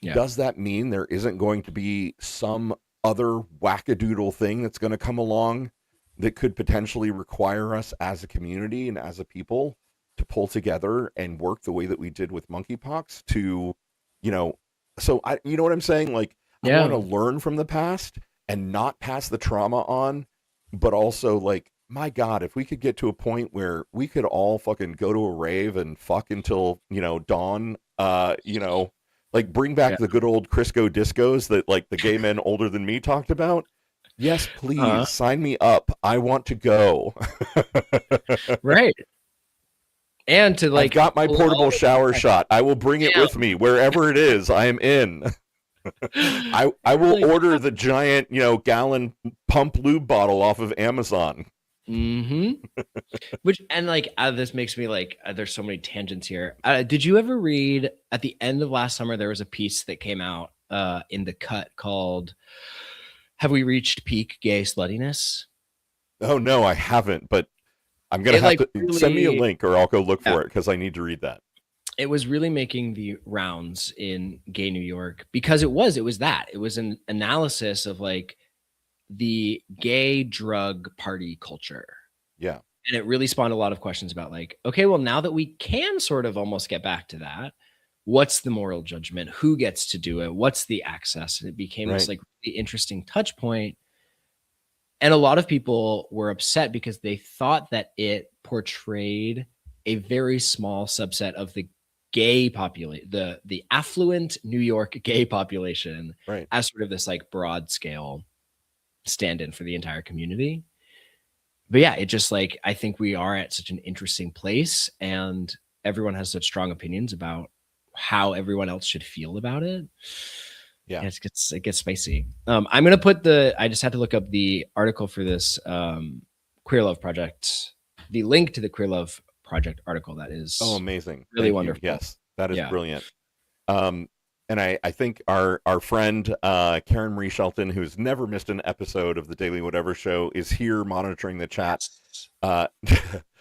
Speaker 2: Yeah.
Speaker 1: Does that mean there isn't going to be some other wackadoodle thing that's going to come along that could potentially require us as a community and as a people to pull together and work the way that we did with monkeypox to, you know, so you know what I'm saying? Like, I want
Speaker 2: Yeah.
Speaker 1: to learn from the past and not pass the trauma on, but also, like, my God, if we could get to a point where we could all fucking go to a rave and fuck until, dawn, like, bring back
Speaker 2: Yeah.
Speaker 1: the good old Crisco discos that, like, the gay men older than me talked about. Yes,
Speaker 2: Uh,
Speaker 1: please sign me up. I want to go.
Speaker 2: right. And to
Speaker 1: I've
Speaker 2: like
Speaker 1: got my
Speaker 2: pull
Speaker 1: portable
Speaker 2: all the
Speaker 1: shower shot. I will bring it with me wherever it is. I am in. I will
Speaker 2: like,
Speaker 1: order the giant, gallon pump lube bottle off of Amazon.
Speaker 2: Which, and like, this makes me like, there's so many tangents here. Did you ever read at the end of last summer, there was a piece that came out in The Cut called "Have We Reached Peak Gay Sluttiness?"
Speaker 1: Oh no, I haven't, but I'm gonna
Speaker 2: It
Speaker 1: have
Speaker 2: like
Speaker 1: to send me a
Speaker 2: really,
Speaker 1: link, or I'll go look
Speaker 2: yeah,
Speaker 1: for it, because I need to read that.
Speaker 2: it was really making the rounds in gay New York because it was an analysis of like the gay drug party culture.
Speaker 1: Yeah.
Speaker 2: And it really spawned a lot of questions about like, okay, well, now that we can sort of almost get back to that, what's the moral judgment? Who gets to do it? What's the access? And it became this
Speaker 1: Right.
Speaker 2: like really interesting touch point. And a lot of people were upset because they thought that it portrayed a very small subset of the gay population, the affluent New York gay population,
Speaker 1: Right.
Speaker 2: as sort of this like broad scale stand-in for the entire community. But yeah, it just like, I think we are at such an interesting place, and everyone has such strong opinions about how everyone else should feel about it.
Speaker 1: Yeah.
Speaker 2: It gets spicy. I'm gonna put I just had to look up the article for this Queer Love Project, the link to the Queer Love Project article. That is
Speaker 1: Amazing.
Speaker 2: really
Speaker 1: Thank
Speaker 2: wonderful.
Speaker 1: you. Yes, that is
Speaker 2: Yeah.
Speaker 1: brilliant. And I think our friend Karen Marie Shelton, who's never missed an episode of the Daily Whatever Show, is here monitoring the chat. I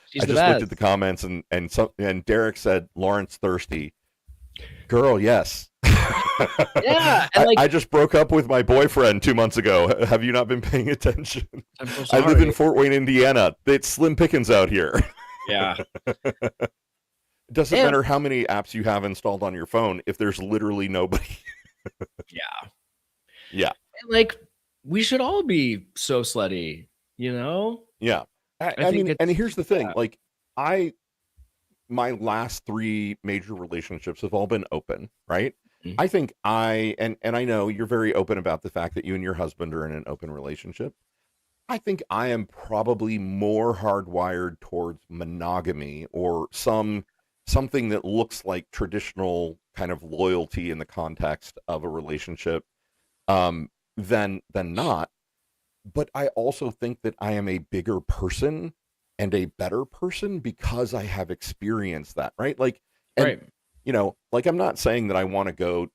Speaker 2: She's
Speaker 1: just looked at the comments, and Derek said Lawrence thirsty. Girl, yes.
Speaker 2: Yeah, and
Speaker 1: I just broke up with my boyfriend 2 months ago. Have you not been paying attention?
Speaker 2: I'm so
Speaker 1: I live in
Speaker 2: sorry.
Speaker 1: Fort Wayne, Indiana. It's slim pickings out here.
Speaker 2: Yeah.
Speaker 1: It doesn't
Speaker 2: And-
Speaker 1: matter how many apps you have installed on your phone if there's literally nobody.
Speaker 2: Yeah.
Speaker 1: Yeah.
Speaker 2: And like, we should all be so slutty, you know?
Speaker 1: Yeah. I mean, and here's the thing. Like, my last 3 major relationships have all been open, right?
Speaker 2: Mhm.
Speaker 1: I think and I know you're very open about the fact that you and your husband are in an open relationship. I think I am probably more hardwired towards monogamy, or something that looks like traditional kind of loyalty in the context of a relationship, than not. But I also think that I am a bigger person and a better person because I have experienced that, right? Like, and
Speaker 2: Right.
Speaker 1: like I'm not saying that I want to go,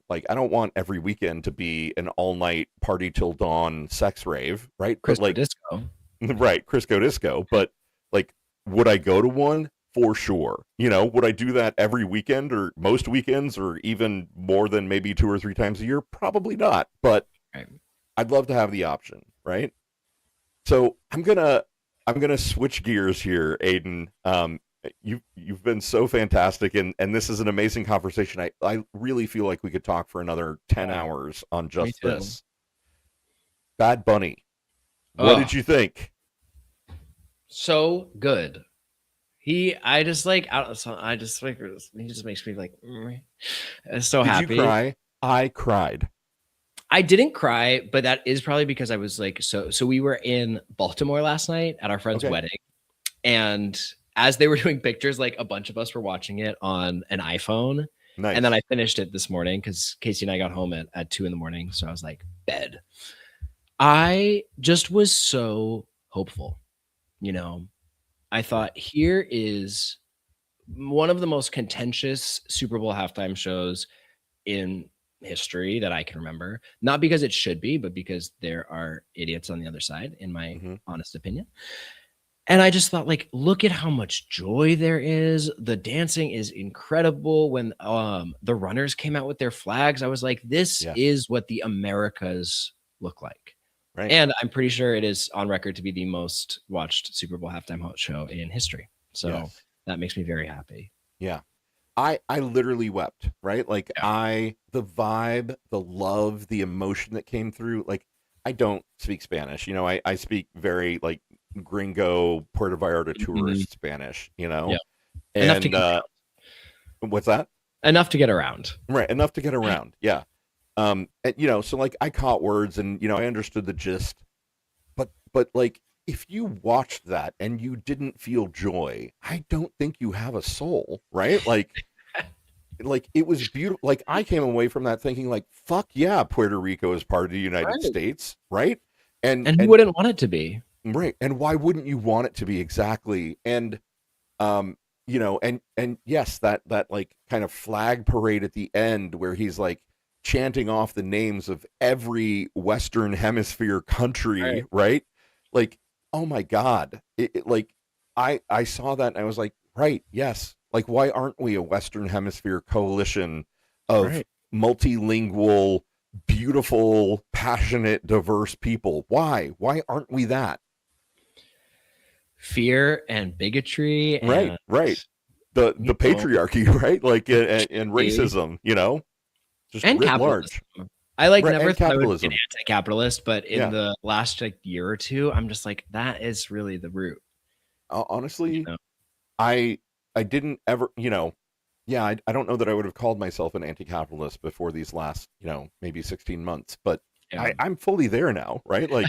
Speaker 1: like I don't want every weekend to be an all night party till dawn sex rave, right? But
Speaker 2: Crisco
Speaker 1: like,
Speaker 2: disco.
Speaker 1: right, Crisco Disco, but like, would I go to one? For sure. Would I do that every weekend or most weekends or even more than maybe 2 or 3 times a year? Probably not, but
Speaker 2: Right.
Speaker 1: I'd love to have the option, right? So I'm gonna switch gears here, Aidan. You've been so fantastic, and this is an amazing conversation. I really feel like we could talk for another 10 hours on
Speaker 2: Me
Speaker 1: just
Speaker 2: too.
Speaker 1: this. Bad Bunny, what did
Speaker 2: Oh,
Speaker 1: you think?
Speaker 2: so good. I just like, I just like, he just makes me like, so
Speaker 1: Did you
Speaker 2: happy.
Speaker 1: cry? I cried.
Speaker 2: I didn't cry, but that is probably because I was like, so we were in Baltimore last night at our friend's
Speaker 1: Okay,
Speaker 2: wedding. And as they were doing pictures, like a bunch of us were watching it on an iPhone. And then I
Speaker 1: nice.
Speaker 2: finished it this morning because Casey and I got home at 2 in the morning. So I was like, bed. I just was so hopeful. You know, I thought here is one of the most contentious Super Bowl halftime shows in history that I can remember. Not because it should be, but because there are idiots on the other side, in my
Speaker 1: Hmm.
Speaker 2: honest opinion. And I just thought, like, look at how much joy there is. The dancing is incredible. When the runners came out with their flags, I was like, this
Speaker 1: Yes,
Speaker 2: is what the Americas look like.
Speaker 1: right.
Speaker 2: And I'm pretty sure it is on record to be the most watched Super Bowl halftime show in history. So
Speaker 1: Yes,
Speaker 2: that makes me very happy.
Speaker 1: yeah. I literally wept, right? Like
Speaker 2: Yeah.
Speaker 1: the vibe, the love, the emotion that came through. Like I don't speak Spanish, I speak very like gringo Puerto Vallarta
Speaker 2: Mhm.
Speaker 1: tourist Spanish,
Speaker 2: Yeah. Enough to
Speaker 1: and
Speaker 2: get around.
Speaker 1: what's that?
Speaker 2: Enough to get around.
Speaker 1: Right, enough to get around. Yeah. And, so like I caught words and I understood the gist, but like if you watched that and you didn't feel joy, I don't think you have a soul, right? Like it was beautiful. Like I came away from that thinking like, fuck yeah, Puerto Rico is part of the United
Speaker 2: Right.
Speaker 1: States, right? And
Speaker 2: And who
Speaker 1: and
Speaker 2: wouldn't want it to be?
Speaker 1: right, and why wouldn't you want it to be exactly? And um, and yes, that like kind of flag parade at the end where he's like chanting off the names of every Western Hemisphere country,
Speaker 2: Right.
Speaker 1: right? Like, oh my God. Like I saw that and I was like, right, yes. Like, why aren't we a Western Hemisphere coalition of
Speaker 2: Right.
Speaker 1: multilingual, beautiful, passionate, diverse people? Why? Why aren't we that?
Speaker 2: Fear and bigotry
Speaker 1: Right,
Speaker 2: and,
Speaker 1: right. The
Speaker 2: know,
Speaker 1: patriarchy, right? Like and racism, just
Speaker 2: and
Speaker 1: writ
Speaker 2: capitalism.
Speaker 1: large.
Speaker 2: I, like,
Speaker 1: Right,
Speaker 2: never
Speaker 1: and
Speaker 2: thought I would be an
Speaker 1: capitalism.
Speaker 2: anti-capitalist, but in
Speaker 1: Yeah.
Speaker 2: the last, like, year or two, I'm just like, that is really the root, you
Speaker 1: Honestly,
Speaker 2: know?
Speaker 1: I didn't ever, yeah, I don't know that I would have called myself an anti-capitalist before these last, maybe 16 months, but
Speaker 2: Yeah.
Speaker 1: I'm fully there now, right? Like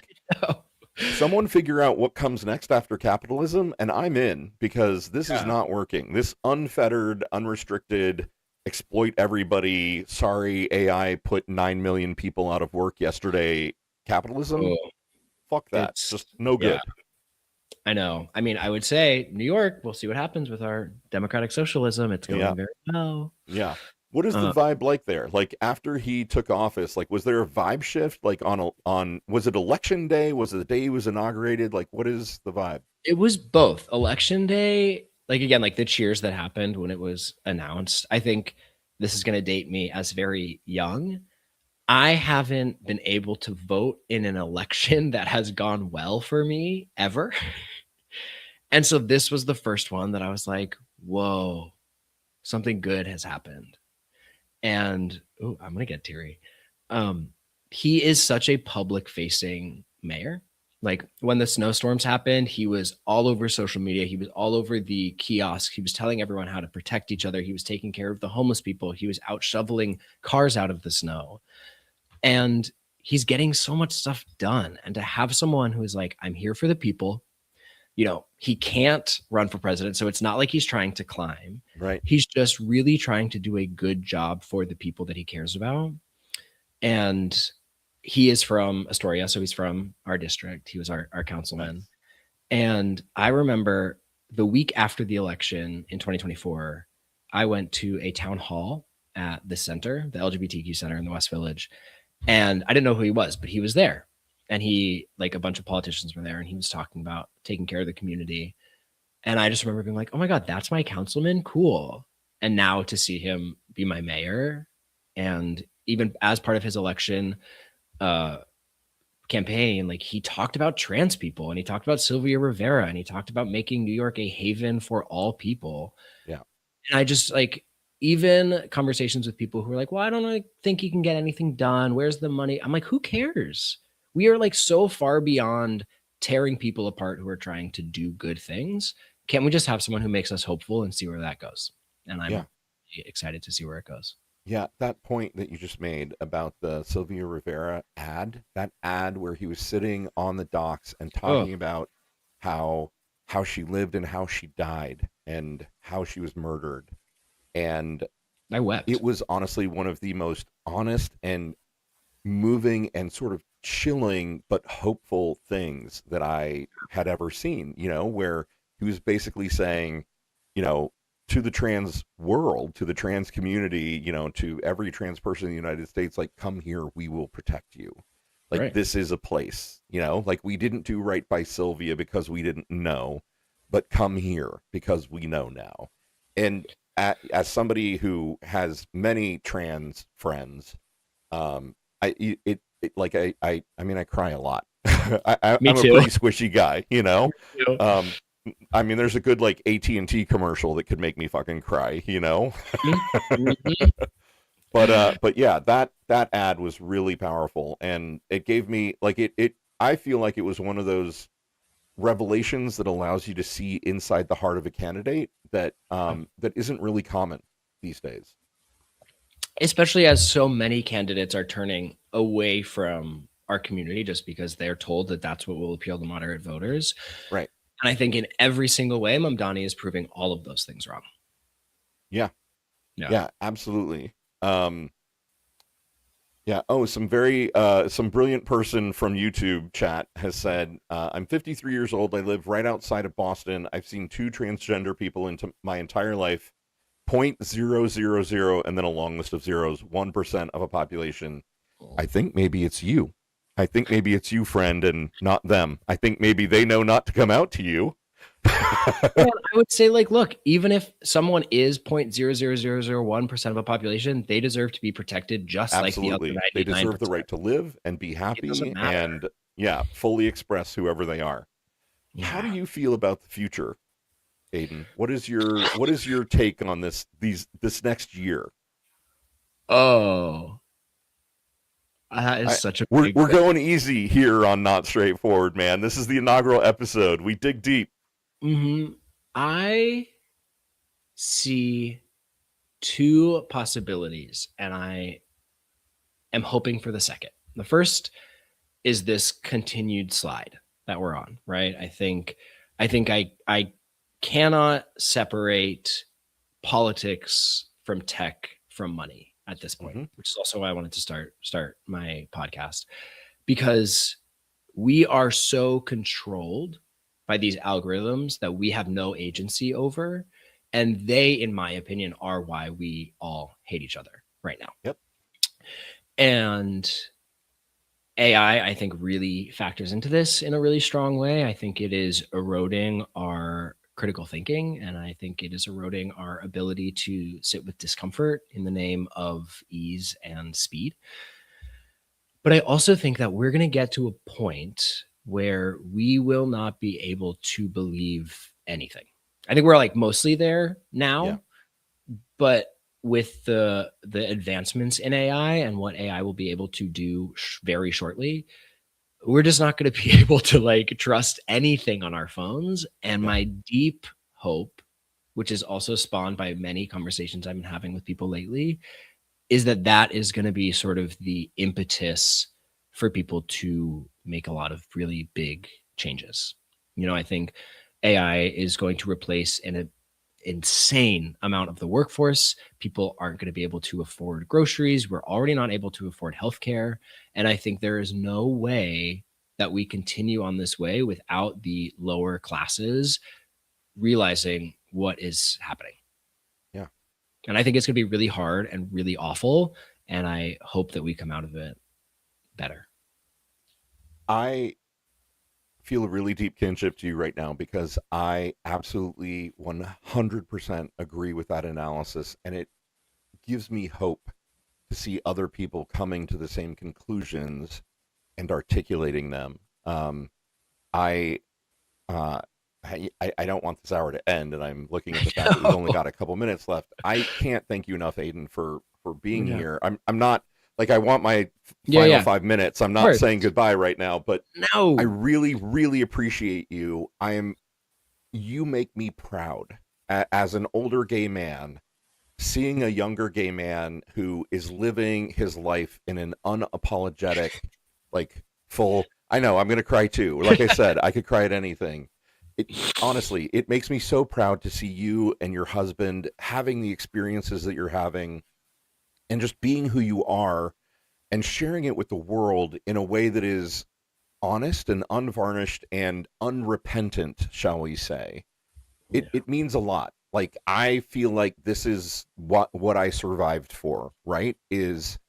Speaker 1: someone figure out what comes next after capitalism and I'm in because this is
Speaker 2: Yeah.
Speaker 1: not working. This unfettered, unrestricted, exploit everybody, sorry AI put 9 million people out of work yesterday capitalism.
Speaker 2: Oh,
Speaker 1: Fuck that.
Speaker 2: it's
Speaker 1: Just no
Speaker 2: yeah,
Speaker 1: good.
Speaker 2: I know. I mean, I would say New York, we'll see what happens with our democratic socialism. It's
Speaker 1: Yeah.
Speaker 2: going very well.
Speaker 1: Yeah. What is the
Speaker 2: Uh,
Speaker 1: vibe like there? Like after he took office, like was there a vibe shift like on was it election day? Was it the day he was inaugurated? Like what is the vibe?
Speaker 2: it was both. Election day, like, again, like, the cheers that happened when it was announced. I think this is gonna date me as very young. I haven't been able to vote in an election that has gone well for me ever. And so this was the first one that I was like, "Whoa, something good has happened." And ooh, I'm gonna get teary. Um, he is such a public facing mayor. Like when the snowstorms happened, he was all over social media. He was all over the kiosks. He was telling everyone how to protect each other. He was taking care of the homeless people. He was out shoveling cars out of the snow. And he's getting so much stuff done. And to have someone who is like, I'm here for the people, he can't run for president. So it's not like he's trying to climb.
Speaker 1: Right.
Speaker 2: He's just really trying to do a good job for the people that he cares about. And he is from Astoria. So he's from our district. He was our councilman.
Speaker 1: Nice.
Speaker 2: And I remember the week after the election in 2024, I went to a town hall at the center, the LGBTQ center in the West Village, and I didn't know who he was, but he was there. And he, like, a bunch of politicians were there, and he was talking about taking care of the community. And I just remember being like, oh my God, that's my councilman. Cool. And now to see him be my mayor, and even as part of his election campaign, like, he talked about trans people, and he talked about Sylvia Rivera, and he talked about making New York a haven for all people.
Speaker 1: Yeah.
Speaker 2: And I just, like, even conversations with people who are like, well, I don't think he can get anything done. Where's the money? I'm like, who cares? We are, like, so far beyond tearing people apart who are trying to do good things. Can't we just have someone who makes us hopeful and see where that goes? And I'm really excited to see where it goes.
Speaker 1: Yeah, that point that you just made about the Sylvia Rivera ad, that ad where he was sitting on the docks and talking about how she lived and how she died and how she was murdered. And
Speaker 2: I wept.
Speaker 1: it was honestly one of the most honest and moving and sort of chilling but hopeful things that I had ever seen, where he was basically saying, to the trans world, to the trans community, to every trans person in the United States, like, come here, we will protect you. Like,
Speaker 2: Right.
Speaker 1: This is a place, like, we didn't do right by Sylvia because we didn't know, but come here because we know now. And as somebody who has many trans friends, I mean, I cry a lot. I'm a pretty squishy guy, I mean, there's a good, like, AT&T commercial that could make me fucking cry,
Speaker 2: Mm-hmm.
Speaker 1: But yeah, that ad was really powerful, and it gave me, like, I feel like it was one of those revelations that allows you to see inside the heart of a candidate that isn't really common these days.
Speaker 2: Especially as so many candidates are turning away from our community just because they're told that that's what will appeal to moderate voters.
Speaker 1: Right.
Speaker 2: And I think in every single way, Mamdani is proving all of those things wrong.
Speaker 1: Yeah, absolutely. Yeah. Oh, some brilliant person from YouTube chat has said, I'm 53 years old. I live right outside of Boston. I've seen 2 transgender people into my entire life. 0.000 and then a long list of zeros, 1% of a population. I think maybe it's you. I think maybe it's you, friend, and not them. I think maybe they know not to come out to you.
Speaker 2: I would say, like, look, even if someone is 0.00001% of a population, they deserve to be protected just
Speaker 1: Absolutely.
Speaker 2: like the other 99%.
Speaker 1: They deserve the right to live and be happy and fully express whoever they are. Yeah. How do you feel about the future, Aidan? What is your take on this next year?
Speaker 2: Oh, that is such a
Speaker 1: we're going easy here on Not Straightforward, man. This is the inaugural episode. We dig deep.
Speaker 2: Mm-hmm. I see 2 possibilities, and I am hoping for the second. The first is this continued slide that we're on, right? I think I cannot separate politics from tech from money at this point, which is also why I wanted to start my podcast, because we are so controlled by these algorithms that we have no agency over. And they, in my opinion, are why we all hate each other right now.
Speaker 1: Yep.
Speaker 2: And AI, I think, really factors into this in a really strong way. I think it is eroding our critical thinking, and I think it is eroding our ability to sit with discomfort in the name of ease and speed. But I also think that we're going to get to a point where we will not be able to believe anything. I think we're, like, mostly there now, but with the advancements in AI and what AI will be able to do very shortly, we're just not going to be able to, like, trust anything on our phones. And my deep hope, which is also spawned by many conversations I've been having with people lately, is that is going to be sort of the impetus for people to make a lot of really big changes. I think AI is going to replace an insane amount of the workforce. People aren't going to be able to afford groceries. We're already not able to afford healthcare. And I think there is no way that we continue on this way without the lower classes realizing what is happening.
Speaker 1: Yeah.
Speaker 2: And I think it's going to be really hard and really awful. And I hope that we come out of it better.
Speaker 1: I feel a really deep kinship to you right now because I absolutely 100% agree with that analysis. And it gives me hope to see other people coming to the same conclusions and articulating them. I, uh, I don't want this hour to end, and I'm looking at the fact that we've only got a couple minutes left. I can't thank you enough, Aidan, for being
Speaker 2: Yeah.
Speaker 1: here. I'm not like I want my
Speaker 2: Yeah,
Speaker 1: final
Speaker 2: yeah.
Speaker 1: 5 minutes. I'm
Speaker 2: Of
Speaker 1: not
Speaker 2: course.
Speaker 1: saying goodbye right now, but
Speaker 2: No.
Speaker 1: I really, really appreciate you. You make me proud as an older gay man, seeing a younger gay man who is living his life in an unapologetic, like full. I know I'm going to cry too. Like I said, I could cry at anything. Honestly, it makes me so proud to see you and your husband having the experiences that you're having and just being who you are and sharing it with the world in a way that is honest and unvarnished and unrepentant, shall we say.
Speaker 2: Yeah.
Speaker 1: It means a lot. Like I feel like this is what I survived for, right? Is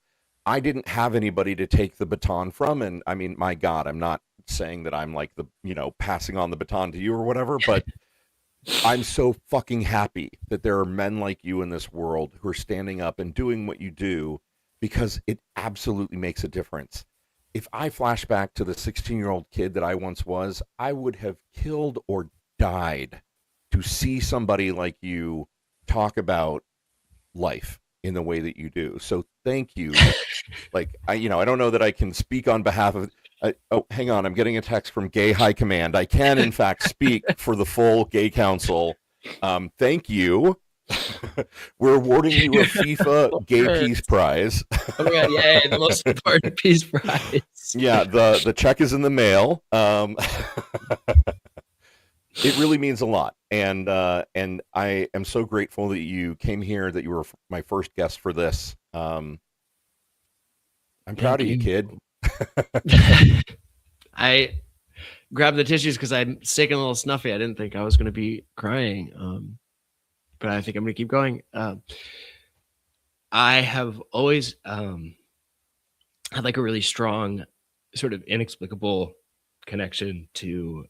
Speaker 1: I didn't have anybody to take the baton from, and I mean, my God, I'm not saying that I'm like the, passing on the baton to you or whatever, but I'm so fucking happy that there are men like you in this world who are standing up and doing what you do because it absolutely makes a difference. If I flash back to the 16-year-old kid that I once was, I would have killed or died to see somebody like you talk about life in the way that you do. So thank you. Like I don't know that I can speak on behalf of. Oh, hang on, I'm getting a text from Gay High Command. I can, in fact, speak for the full Gay Council. Thank you. We're awarding you a FIFA Gay Peace Prize.
Speaker 2: Oh my God! Yay! The most important peace prize.
Speaker 1: Yeah, the check is in the mail. It really means a lot, and I am so grateful that you came here, that you were my first guest for this. I'm proud of you, kid.
Speaker 2: I grabbed the tissues because I'm sick and a little snuffy. I didn't think I was going to be crying, but I think I'm going to keep going. I have always had like a really strong, sort of inexplicable connection to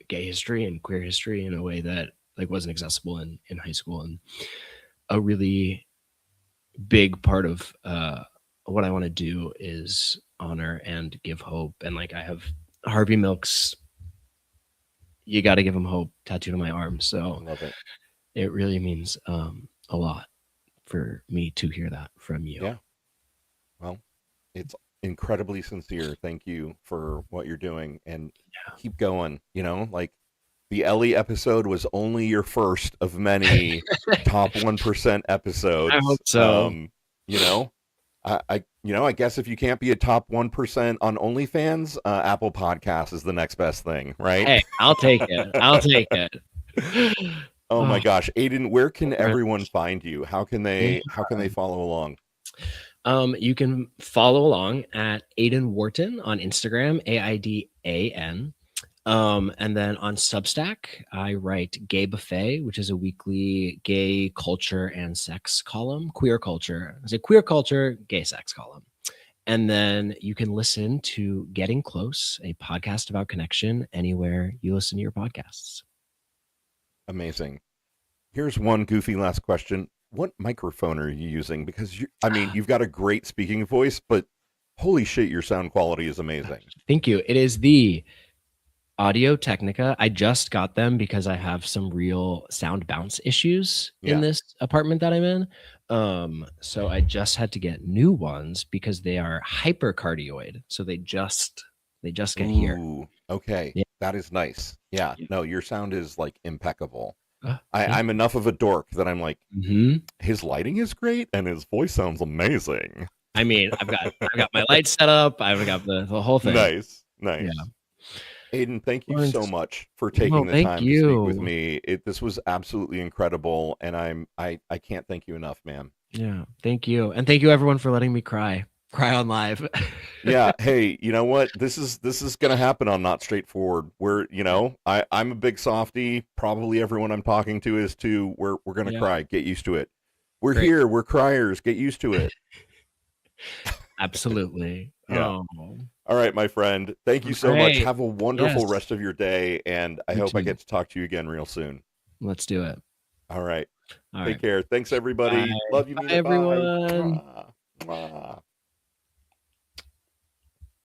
Speaker 2: gay history and queer history in a way that like wasn't accessible in high school, and a really big part of what I want to do is honor and give hope. And like I have Harvey Milk's "You Got to Give Him Hope" tattooed on my arm, so
Speaker 1: I love it.
Speaker 2: It really means a lot for me to hear that from you.
Speaker 1: Yeah. Well, it's incredibly sincere. Thank you for what you're doing, and keep going. Like the Ellie episode was only your first of many top 1% episodes.
Speaker 2: I hope so.
Speaker 1: I guess if you can't be a top 1% on OnlyFans, Apple Podcasts is the next best thing, right?
Speaker 2: Hey, I'll take it. I'll take it.
Speaker 1: Oh my gosh, Aidan, where can everyone find you? How can they follow along?
Speaker 2: You can follow along at Aidan Wharton on Instagram, AIDAN. And then on Substack, I write Gay Buffet, which is a weekly gay culture and sex column, queer culture. I say queer culture, gay sex column. And then you can listen to Getting Close, a podcast about connection, anywhere you listen to your podcasts.
Speaker 1: Amazing. Here's one goofy last question. What microphone are you using? Because you've got a great speaking voice, but holy shit, your sound quality is amazing.
Speaker 2: Thank you. It is the Audio Technica. I just got them because I have some real sound bounce issues in this apartment that I'm in. So I just had to get new ones because they are hypercardioid. So they just get here.
Speaker 1: Okay. Yeah. That is nice. Yeah. No, your sound is like impeccable.
Speaker 2: Yeah.
Speaker 1: I'm enough of a dork that I'm like, his lighting is great and his voice sounds amazing.
Speaker 2: I mean, I've got my lights set up. I've got the whole thing.
Speaker 1: Nice.
Speaker 2: Yeah.
Speaker 1: Aidan, thank you so much for taking the time to speak with me. This was absolutely incredible, and I can't thank you enough, man.
Speaker 2: Yeah, thank you, and thank you everyone for letting me cry on live.
Speaker 1: Yeah, hey, you know what? This is gonna happen on Not Straightforward. Where I'm a big softie. Probably everyone I'm talking to is too. We're gonna cry. Get used to it. We're
Speaker 2: Great.
Speaker 1: here. We're criers. Get used to it.
Speaker 2: Absolutely.
Speaker 1: Yeah.
Speaker 2: Oh,
Speaker 1: All right, my friend. Thank you
Speaker 2: all
Speaker 1: so much.
Speaker 2: right.
Speaker 1: Have a wonderful
Speaker 2: Yes.
Speaker 1: rest of your day, and I
Speaker 2: You
Speaker 1: hope I
Speaker 2: too.
Speaker 1: get to talk to you again real soon.
Speaker 2: Let's do it.
Speaker 1: All right.
Speaker 2: All
Speaker 1: Take
Speaker 2: right.
Speaker 1: care. Thanks,
Speaker 2: Bye.
Speaker 1: everybody. Love you,
Speaker 2: Bye,
Speaker 1: Mina. Bye.
Speaker 2: everyone.
Speaker 1: Mwah. Mwah.